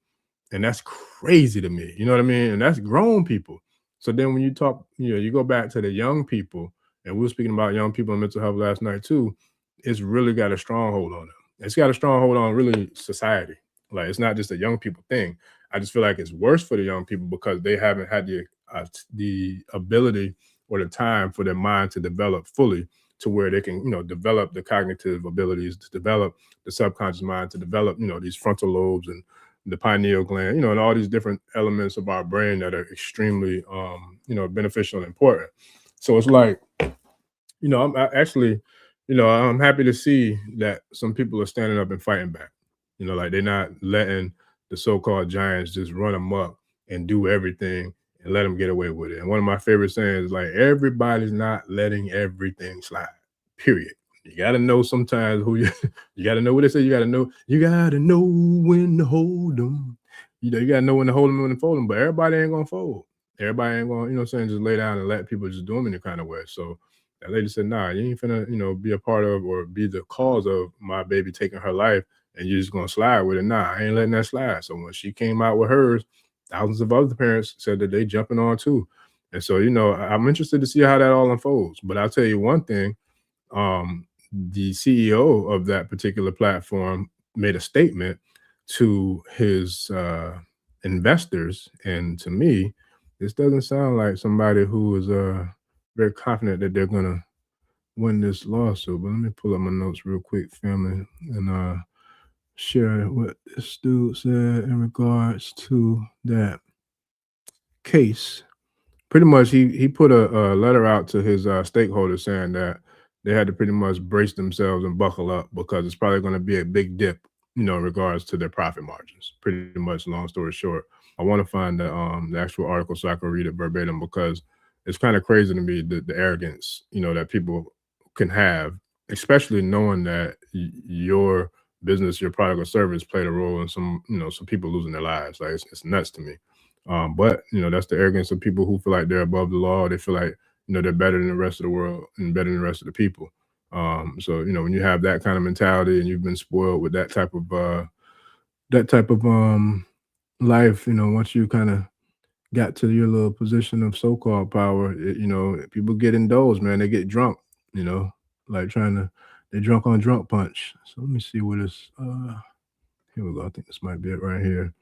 And that's crazy to me. You know what I mean? And that's grown people. So then when you talk, you go back to the young people, and we were speaking about young people and mental health last night too, it's really got a stronghold on them. It's got a stronghold on really society. Like it's not just a young people thing. I just feel like it's worse for the young people because they haven't had the ability or the time for their mind to develop fully to where they can, develop the cognitive abilities, to develop the subconscious mind, to develop, these frontal lobes and the pineal gland, and all these different elements of our brain that are extremely, beneficial and important. So it's like, I'm happy to see that some people are standing up and fighting back. Like they're not letting the so-called giants just run amok and do everything and let them get away with it. And one of my favorite sayings is like, everybody's not letting everything slide, period. You got to know sometimes who you got to know what they say. You got to know when to hold them. You got to know when to hold them and when to fold them, but everybody ain't going to fold. Everybody ain't going to, just lay down and let people just do them in the kind of way. So that lady said, nah, you ain't finna, be a part of or be the cause of my baby taking her life and you're just going to slide with it. Nah, I ain't letting that slide. So when she came out with hers, thousands of other parents said that they jumping on too. And so, I'm interested to see how that all unfolds. But I'll tell you one thing, the CEO of that particular platform made a statement to his investors. And to me, this doesn't sound like somebody who is very confident that they're going to win this lawsuit. But let me pull up my notes real quick, family, and share what this dude said in regards to that case. Pretty much, he put a letter out to his stakeholders saying that they had to pretty much brace themselves and buckle up because it's probably going to be a big dip, in regards to their profit margins. Pretty much, long story short. I want to find the actual article so I can read it verbatim because it's kind of crazy to me the arrogance, that people can have, especially knowing that your business, your product or service played a role in some people losing their lives. Like it's nuts to me. But that's the arrogance of people who feel like they're above the law. They feel like they're better than the rest of the world and better than the rest of the people. So when you have that kind of mentality and you've been spoiled with that type of life, once you kind of got to your little position of so-called power, people get indulged, man. They get drunk, like they drunk on drunk punch. So let me see what this. Here we go. I think this might be it right here.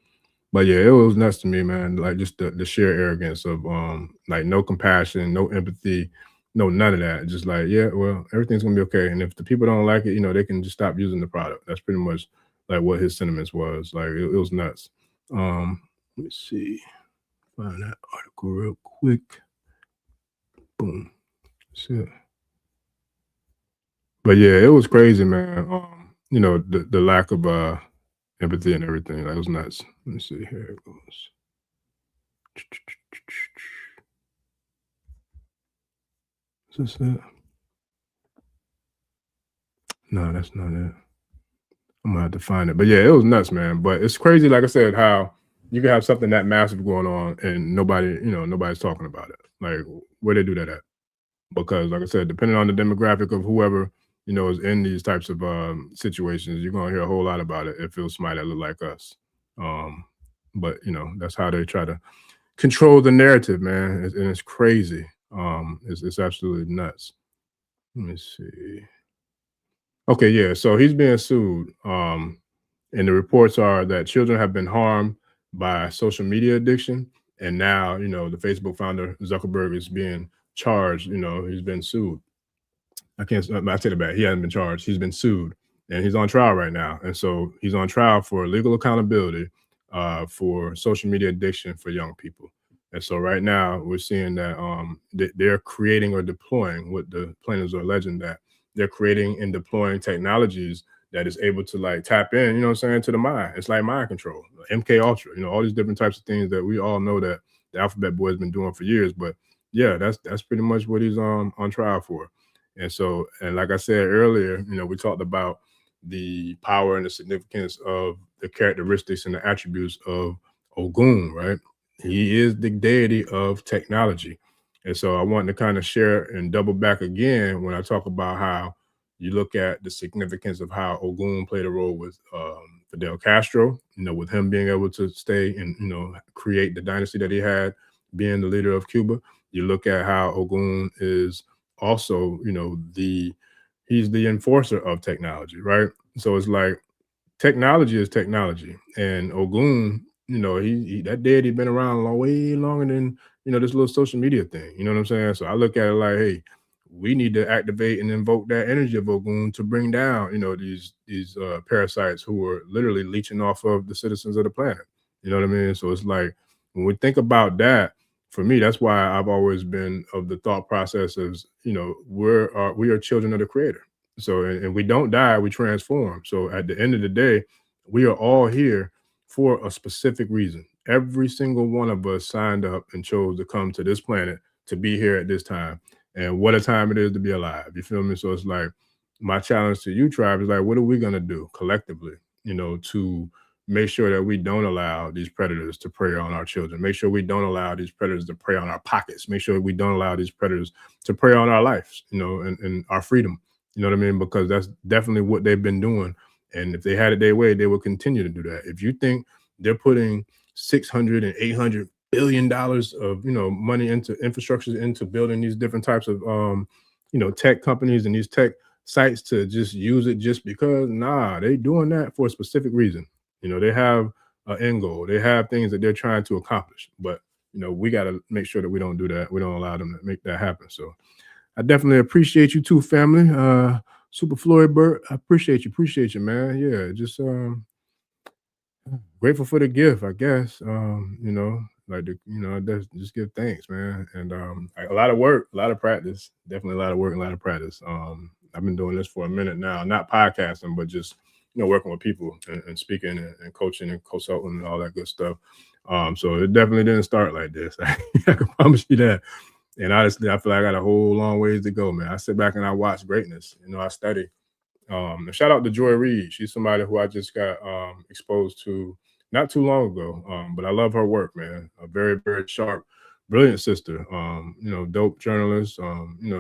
But yeah, it was nuts to me, man. Like just the sheer arrogance of like no compassion, no empathy, no none of that. Just like, yeah, well, everything's gonna be okay. And if the people don't like it, they can just stop using the product. That's pretty much like what his sentiments was. Like it was nuts. Let me see. Find that article real quick. Boom. That's it. But yeah, it was crazy, man. The lack of empathy and everything. That was nuts. Let me see. Here it goes. Is this it? No, that's not it. I'm gonna have to find it. But yeah, it was nuts, man. But it's crazy, like I said, how you can have something that massive going on and nobody's talking about it. Like where they do that at? Because like I said, depending on the demographic of whoever, is in these types of situations, you're gonna hear a whole lot about it if it was somebody that look like us. But that's how they try to control the narrative, man. And it's crazy. It's absolutely nuts. Let me see. Okay, yeah. So he's being sued. And the reports are that children have been harmed by social media addiction. And now, the Facebook founder Zuckerberg is being charged. He's been sued. I can't. I take it back. He hasn't been charged. He's been sued, and he's on trial right now. And so he's on trial for legal accountability for social media addiction for young people. And so right now we're seeing that they're creating or deploying what the plaintiffs are alleging, that they're creating and deploying technologies that is able to like tap in, what I'm saying, to the mind. It's like mind control, MK Ultra, all these different types of things that we all know that the Alphabet Boy has been doing for years. But yeah, that's pretty much what he's on trial for. And so, and like I said earlier, we talked about the power and the significance of the characteristics and the attributes of Ogun, right? He is the deity of technology. And so I wanted to kind of share and double back again when I talk about how you look at the significance of how Ogun played a role with Fidel Castro, with him being able to stay and, create the dynasty that he had, being the leader of Cuba. You look at how Ogun is also, he's the enforcer of technology, right? So it's like technology is technology, and Ogun, he that deity been around way longer than this little social media thing. You know what I'm saying? So I look at it like, hey, we need to activate and invoke that energy of Ogun to bring down, these parasites who are literally leeching off of the citizens of the planet. You know what I mean? So it's like when we think about that, for me, that's why I've always been of the thought process of, we are children of the Creator. So, and we don't die, we transform. So at the end of the day, we are all here for a specific reason. Every single one of us signed up and chose to come to this planet to be here at this time. And what a time it is to be alive. You feel me? So it's like my challenge to you, tribe, is like, what are we going to do collectively, to make sure that we don't allow these predators to prey on our children. Make sure we don't allow these predators to prey on our pockets. Make sure we don't allow these predators to prey on our lives, and our freedom. You know what I mean? Because that's definitely what they've been doing. And if they had it their way, they would continue to do that. If you think they're putting 600 and 800 billion dollars of money into infrastructure, into building these different types of tech companies and these tech sites to just use it just because, nah, they doing that for a specific reason. They have an end goal. They have things that they're trying to accomplish. But we got to make sure that we don't do that. We don't allow them to make that happen. So I definitely appreciate you too, family. Super Floyd Burt, I appreciate you, man. Yeah, just grateful for the gift, I guess. Like just give thanks, man. And a lot of work, a lot of practice, definitely a lot of work, a lot of practice. I've been doing this for a minute now, not podcasting, but just working with people and speaking and coaching and consulting and all that good stuff. So it definitely didn't start like this. I can promise you that. And honestly, I feel like I got a whole long ways to go, man. I sit back and I watch greatness. I study. And shout out to Joy Reid. She's somebody who I just got exposed to not too long ago. But I love her work, man. A very, very sharp, brilliant sister. Dope journalist.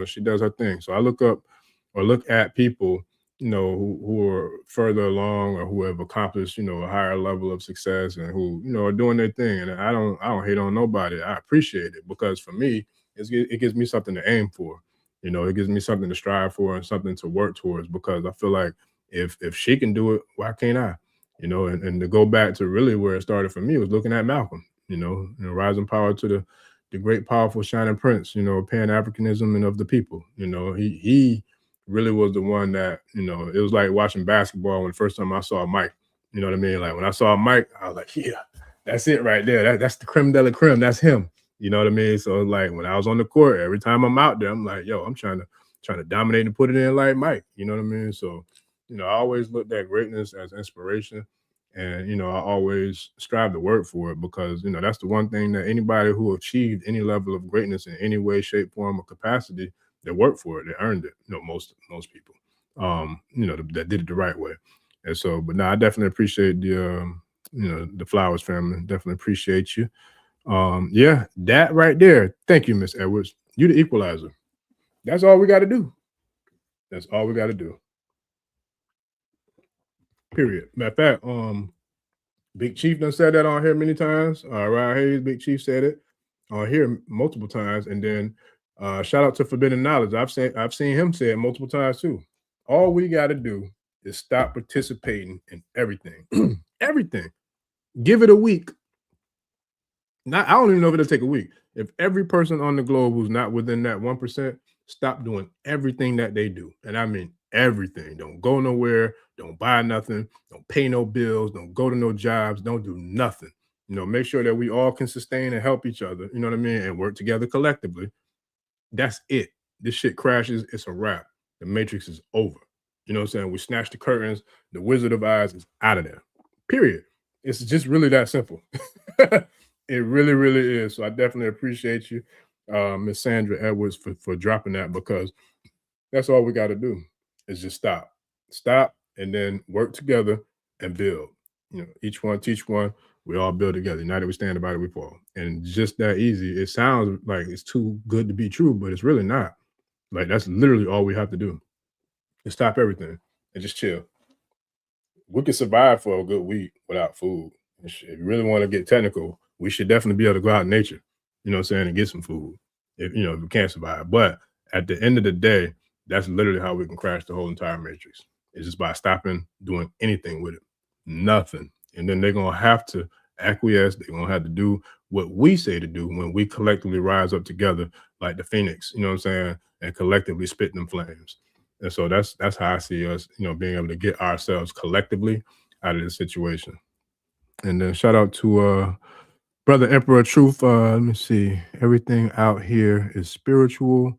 She does her thing. So I look up or look at people, who are further along or who have accomplished, a higher level of success and who, are doing their thing. And I don't hate on nobody. I appreciate it because for me, it gives me something to aim for. It gives me something to strive for and something to work towards, because I feel like if she can do it, why can't I? And to go back to really where it started for me was looking at Malcolm, rising power to the great, powerful, shining prince, Pan-Africanism and of the people. He really was the one that, it was like watching basketball when the first time I saw Mike. You know what I mean? Like when I saw Mike, I was like, yeah, that's it right there. That's the creme de la creme. That's him. You know what I mean? So like when I was on the court, every time I'm out there, I'm like, yo, I'm trying to dominate and put it in like Mike. You know what I mean? So, I always looked at greatness as inspiration. And, I always strive to work for it because, that's the one thing that anybody who achieved any level of greatness in any way, shape, form, or capacity, they worked for it. They earned it. Most people, that did it the right way. And so, but no, I definitely appreciate the Flowers family. Definitely appreciate you. Yeah, that right there. Thank you, Miss Edwards. You the equalizer. That's all we got to do. That's all we got to do. Period. Matter of fact, Big Chief done said that on here many times. Ryan Hayes, Big Chief said it on here multiple times. And then shout out to Forbidden Knowledge. I've seen him say it multiple times too. All we got to do is stop participating in everything. Everything. Give it a week. I don't even know if it'll take a week. If every person on the globe who's not within that 1% stop doing everything that they do, and I mean everything, don't go nowhere, don't buy nothing, don't pay no bills, don't go to no jobs, don't do nothing. Make sure that we all can sustain and help each other, you know what I mean, and work together collectively. That's it. This shit crashes, it's a wrap. The Matrix is over. You know what I'm saying? We snatch the curtains, the Wizard of Oz is out of there. Period. It's just really that simple. It really, really is. So I definitely appreciate you, Miss Sandra Edwards, for dropping that, because that's all we got to do is just stop, and then work together and build. Each one teach one. We all build together. United we stand, divided we fall. And just that easy. It sounds like it's too good to be true, but it's really not. Like, that's literally all we have to do is stop everything and just chill. We can survive for a good week without food. If you really want to get technical, we should definitely be able to go out in nature, you know what I'm saying, and get some food if we can't survive. But at the end of the day, that's literally how we can crash the whole entire matrix. It's just by stopping doing anything with it. Nothing. And then they're gonna have to acquiesce, they're gonna have to do what we say to do when we collectively rise up together like the Phoenix, you know what I'm saying, and collectively spit them flames. And so that's how I see us, being able to get ourselves collectively out of this situation. And then shout out to Brother Emperor Truth. Let me see. Everything out here is spiritual.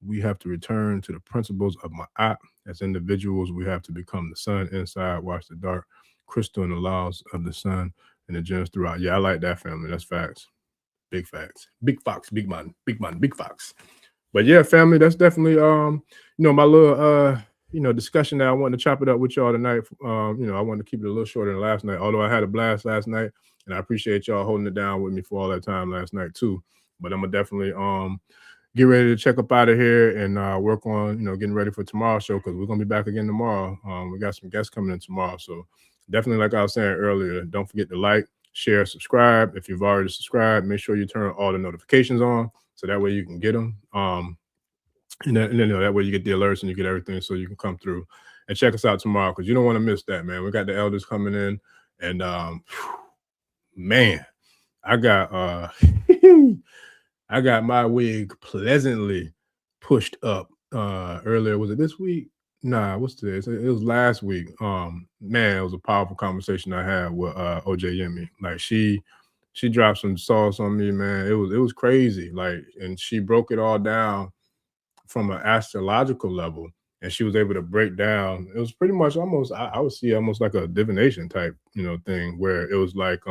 We have to return to the principles of Ma'at. As individuals, we have to become the sun inside, watch the dark crystal and the laws of the sun and the gems throughout. Yeah, I like that, family. That's facts. Big facts. Big fox, big man, big fox. But yeah, family, that's definitely my little discussion that I wanted to chop it up with y'all tonight. I wanted to keep it a little shorter than last night, although I had a blast last night, and I appreciate y'all holding it down with me for all that time last night too. But I'm gonna definitely get ready to check up out of here and work on getting ready for tomorrow's show, because we're gonna be back again tomorrow. We got some guests coming in tomorrow, so definitely, like I was saying earlier, don't forget to like, share, subscribe. If you've already subscribed, make sure you turn all the notifications on, so that way you can get them. And then that way you get the alerts and you get everything, so you can come through and check us out tomorrow, because you don't want to miss that, man. We got the elders coming in, and man, I got I got my wig pleasantly pushed up earlier. Was it this week? Nah, what's today? It was last week. Man, it was a powerful conversation I had with OJ Yemi. Like, she dropped some sauce on me, man. It was crazy. Like, and she broke it all down from an astrological level, and she was able to break down. It was pretty much almost, I would see almost like a divination type, thing, where it was like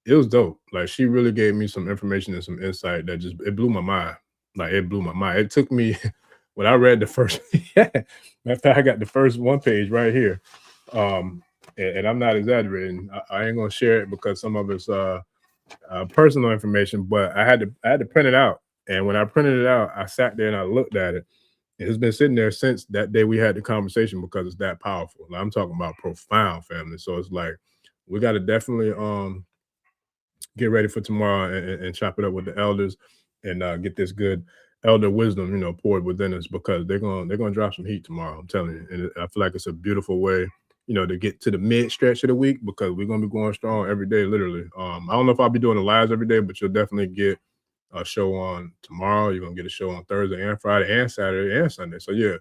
it was dope. Like, she really gave me some information and some insight that just, it blew my mind. Like, it blew my mind. It took me when I read the first, yeah, matter of fact, I got the first one page right here. And I'm not exaggerating. I ain't gonna share it because some of it's personal information, but I had to print it out. And when I printed it out, I sat there and I looked at it. It's been sitting there since that day we had the conversation, because it's that powerful. Like, I'm talking about profound, family. So it's like, we got to definitely get ready for tomorrow and chop it up with the elders and get this good elder wisdom, poured within us, because they're gonna drop some heat tomorrow. I'm telling you, and I feel like it's a beautiful way, to get to the mid stretch of the week, because we're gonna be going strong every day, literally. I don't know if I'll be doing the lives every day, but you'll definitely get a show on tomorrow. You're gonna get a show on Thursday and Friday and Saturday and Sunday. So yeah,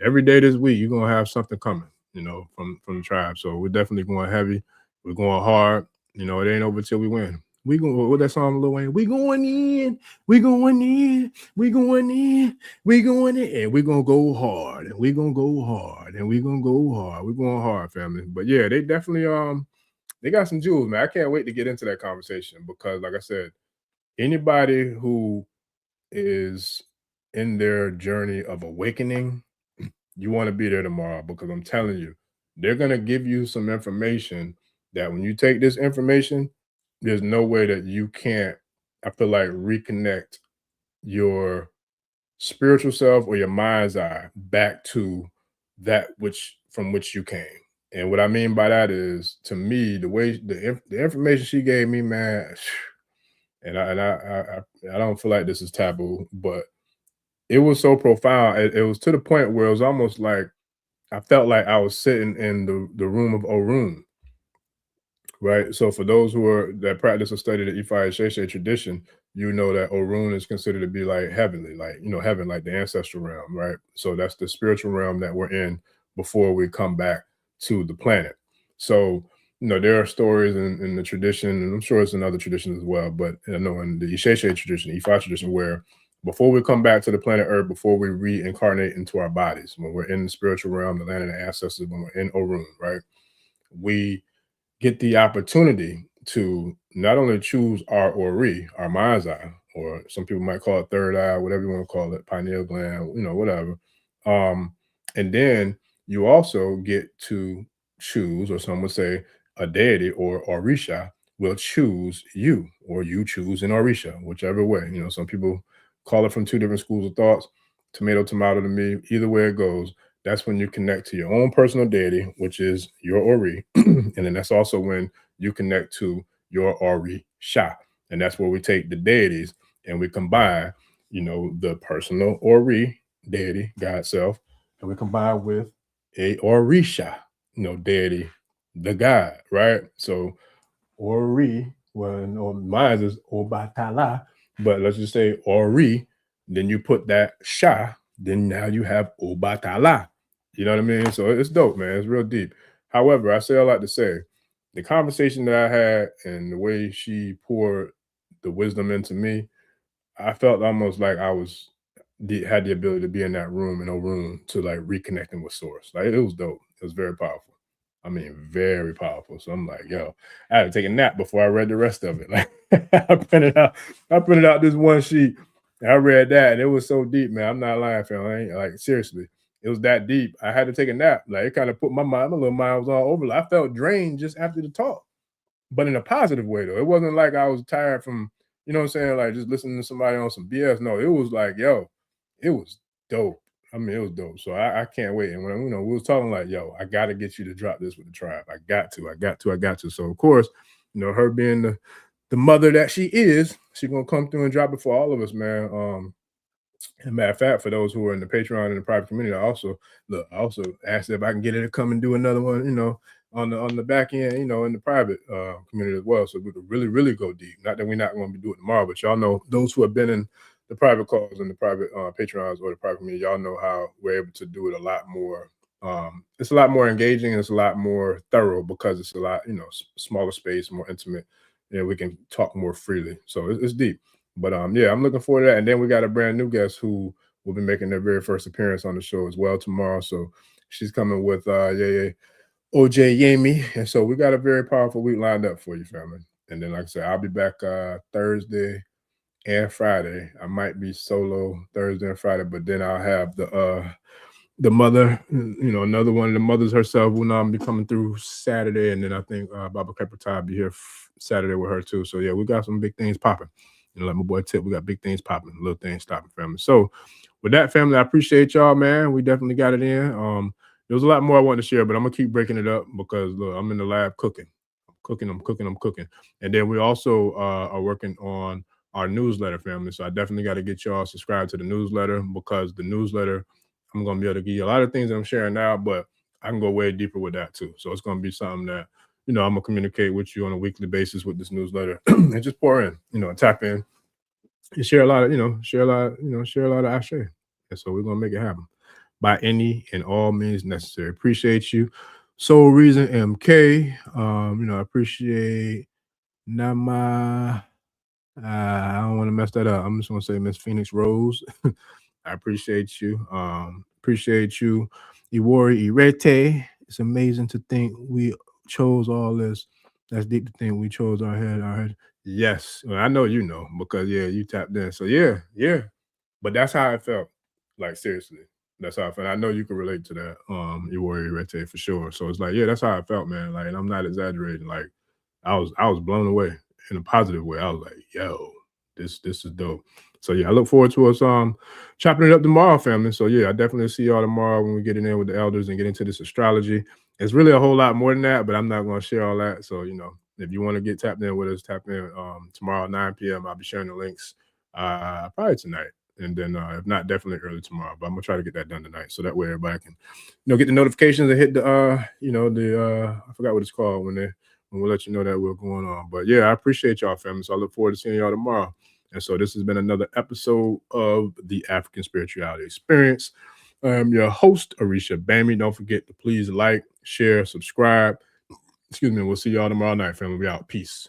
every day this week you're gonna have something coming, from the tribe. So we're definitely going heavy. We're going hard. It ain't over till we win. We going, what that song, Lil Wayne? We going in, we going in, we going in, we going in, and we gonna go hard, and we gonna go hard, and we gonna go hard. We're going hard, family. But yeah, they definitely they got some jewels, man. I can't wait to get into that conversation, because, like I said, anybody who is in their journey of awakening, you want to be there tomorrow, because I'm telling you, they're gonna give you some information that when you take this information, there's no way that you can't, I feel like, reconnect your spiritual self or your mind's eye back to that from which you came. And what I mean by that is, to me, the way the information she gave me, man, and I don't feel like this is taboo, but it was so profound. It was to the point where it was almost like I felt like I was sitting in the room of Orun. Right. So for those that practice or study the Ifa Sheshe tradition, you know that Orun is considered to be like heavenly, like, you know, heaven, like the ancestral realm, right? So that's the spiritual realm that we're in before we come back to the planet. So, you know, there are stories in the tradition, and I'm sure it's in other traditions as well, but I know in the Isheshe tradition, Ifa tradition, where before we come back to the planet Earth, before we reincarnate into our bodies, when we're in the spiritual realm, the land of the ancestors, when we're in Orun, right? We get the opportunity to not only choose our Ori, our mind's eye, or some people might call it third eye, whatever you want to call it, pineal gland, you know, whatever. Um, and then you also get to choose, or some would say a deity or Orisha will choose you, or you choose an Orisha, whichever way. You know, some people call it from two different schools of thoughts, tomato, tomato to me. Either way it goes, that's when you connect to your own personal deity, which is your Ori. And then that's also when you connect to your Ori Sha. And that's where we take the deities and we combine, you know, the personal Ori deity, God self, and we combine with a Orisha, you know, deity, the God, right? So Ori, well, or mine is Obatala, but let's just say Ori, then you put that Sha, then now you have Obatala. You know what I mean? So it's dope, man. It's real deep. However, I say a lot to say the conversation that I had and the way she poured the wisdom into me, I felt almost like I was had the ability to be in that room, in a room, to like reconnecting with source. Like it was dope. It was very powerful. I mean, very powerful. So I'm like, yo, I had to take a nap before I read the rest of it. Like I printed out this one sheet. And I read that, and it was so deep, man. I'm not lying, fam. I ain't, like seriously, it was that deep. I had to take a nap. Like it kind of put my little mind was all over. I felt drained just after the talk, but in a positive way though. It wasn't like I was tired from, you know what I'm saying, like just listening to somebody on some BS. No, it was like, yo, it was dope. I mean, it was dope. So I can't wait. And when, you know, we was talking like, yo, I got to get you to drop this with the tribe. I got to. So of course, you know, her being the mother that she is, she gonna come through and drop it for all of us, man. And matter of fact, for those who are in the Patreon and the private community, I also asked if I can get her to come and do another one, you know, on the back end, you know, in the private community as well. So we could really, really go deep. Not that we're not going to be doing it tomorrow, but y'all know those who have been in the private calls and the private Patreons or the private community, y'all know how we're able to do it a lot more. It's a lot more engaging and it's a lot more thorough because it's a lot, you know, smaller space, more intimate, and we can talk more freely. So it's deep. But yeah, I'm looking forward to that. And then we got a brand new guest who will be making their very first appearance on the show as well tomorrow. So she's coming with yeah, OJ Yami. And so we got a very powerful week lined up for you, family. And then, like I said, I'll be back Thursday and Friday. I might be solo Thursday and Friday, but then I'll have the mother, you know, another one of the mothers herself will not be coming through Saturday. And then I think Baba Keppertai be here Saturday with her too. So yeah, we got some big things popping. You know, like my boy Tip, we got big things popping, little things stopping, family. So with that, family, I appreciate y'all, man. We definitely got it in. There was a lot more I wanted to share, but I'm gonna keep breaking it up because look, I'm in the lab cooking. I'm cooking. And then we also are working on our newsletter, family. So I definitely got to get y'all subscribed to the newsletter because the newsletter, I'm gonna be able to give you a lot of things that I'm sharing now, but I can go way deeper with that too. So it's gonna be something that, you know, I'm gonna communicate with you on a weekly basis with this newsletter and just pour in, you know, tap in and share a lot of, share a lot of Ashe. And so we're gonna make it happen by any and all means necessary. Appreciate you. Soul Reason MK. I appreciate Nama. I don't want to mess that up. I'm just gonna say Miss Phoenix Rose. I appreciate you. Appreciate you, Iwori Irete. It's amazing to think we chose all this. That's deep to think we chose our head. Yes, well, I know you know because yeah, you tapped in. So yeah. But that's how I felt. Like seriously, that's how I felt. I know you can relate to that, Iwori Irete for sure. So it's like yeah, that's how I felt, man. Like and I'm not exaggerating. Like I was blown away in a positive way. I was like, yo, this is dope. So yeah, I look forward to us chopping it up tomorrow, family. So yeah, I definitely see y'all tomorrow when we get in there with the elders and get into this astrology. It's really a whole lot more than that, but I'm not going to share all that. So you know, if you want to get tapped in with us, tap in tomorrow 9 p.m. I'll be sharing the links probably tonight. And then if not, definitely early tomorrow. But I'm gonna try to get that done tonight, so that way everybody can, get the notifications and hit the I forgot what it's called when we'll let you know that we're going on. But yeah, I appreciate y'all, family. So I look forward to seeing y'all tomorrow. And so this has been another episode of the African Spirituality Experience. I'm your host, Orisha Bami. Don't forget to please like, share, subscribe. Excuse me. We'll see y'all tomorrow night, family. We out. Peace.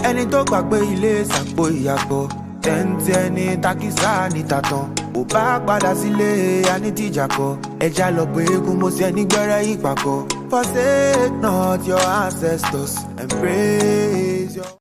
ẹni tó gbàgbé ilé sàpò ìyàgbọ́ tẹ́ǹtì ẹni takísà ní tàtàn ò bá padà sílé anítìjàkọ ẹja lọ pé eégún mo sí ẹni gbẹ́rẹ́ ìpàkọ́ forsake not your ancestors and praise your.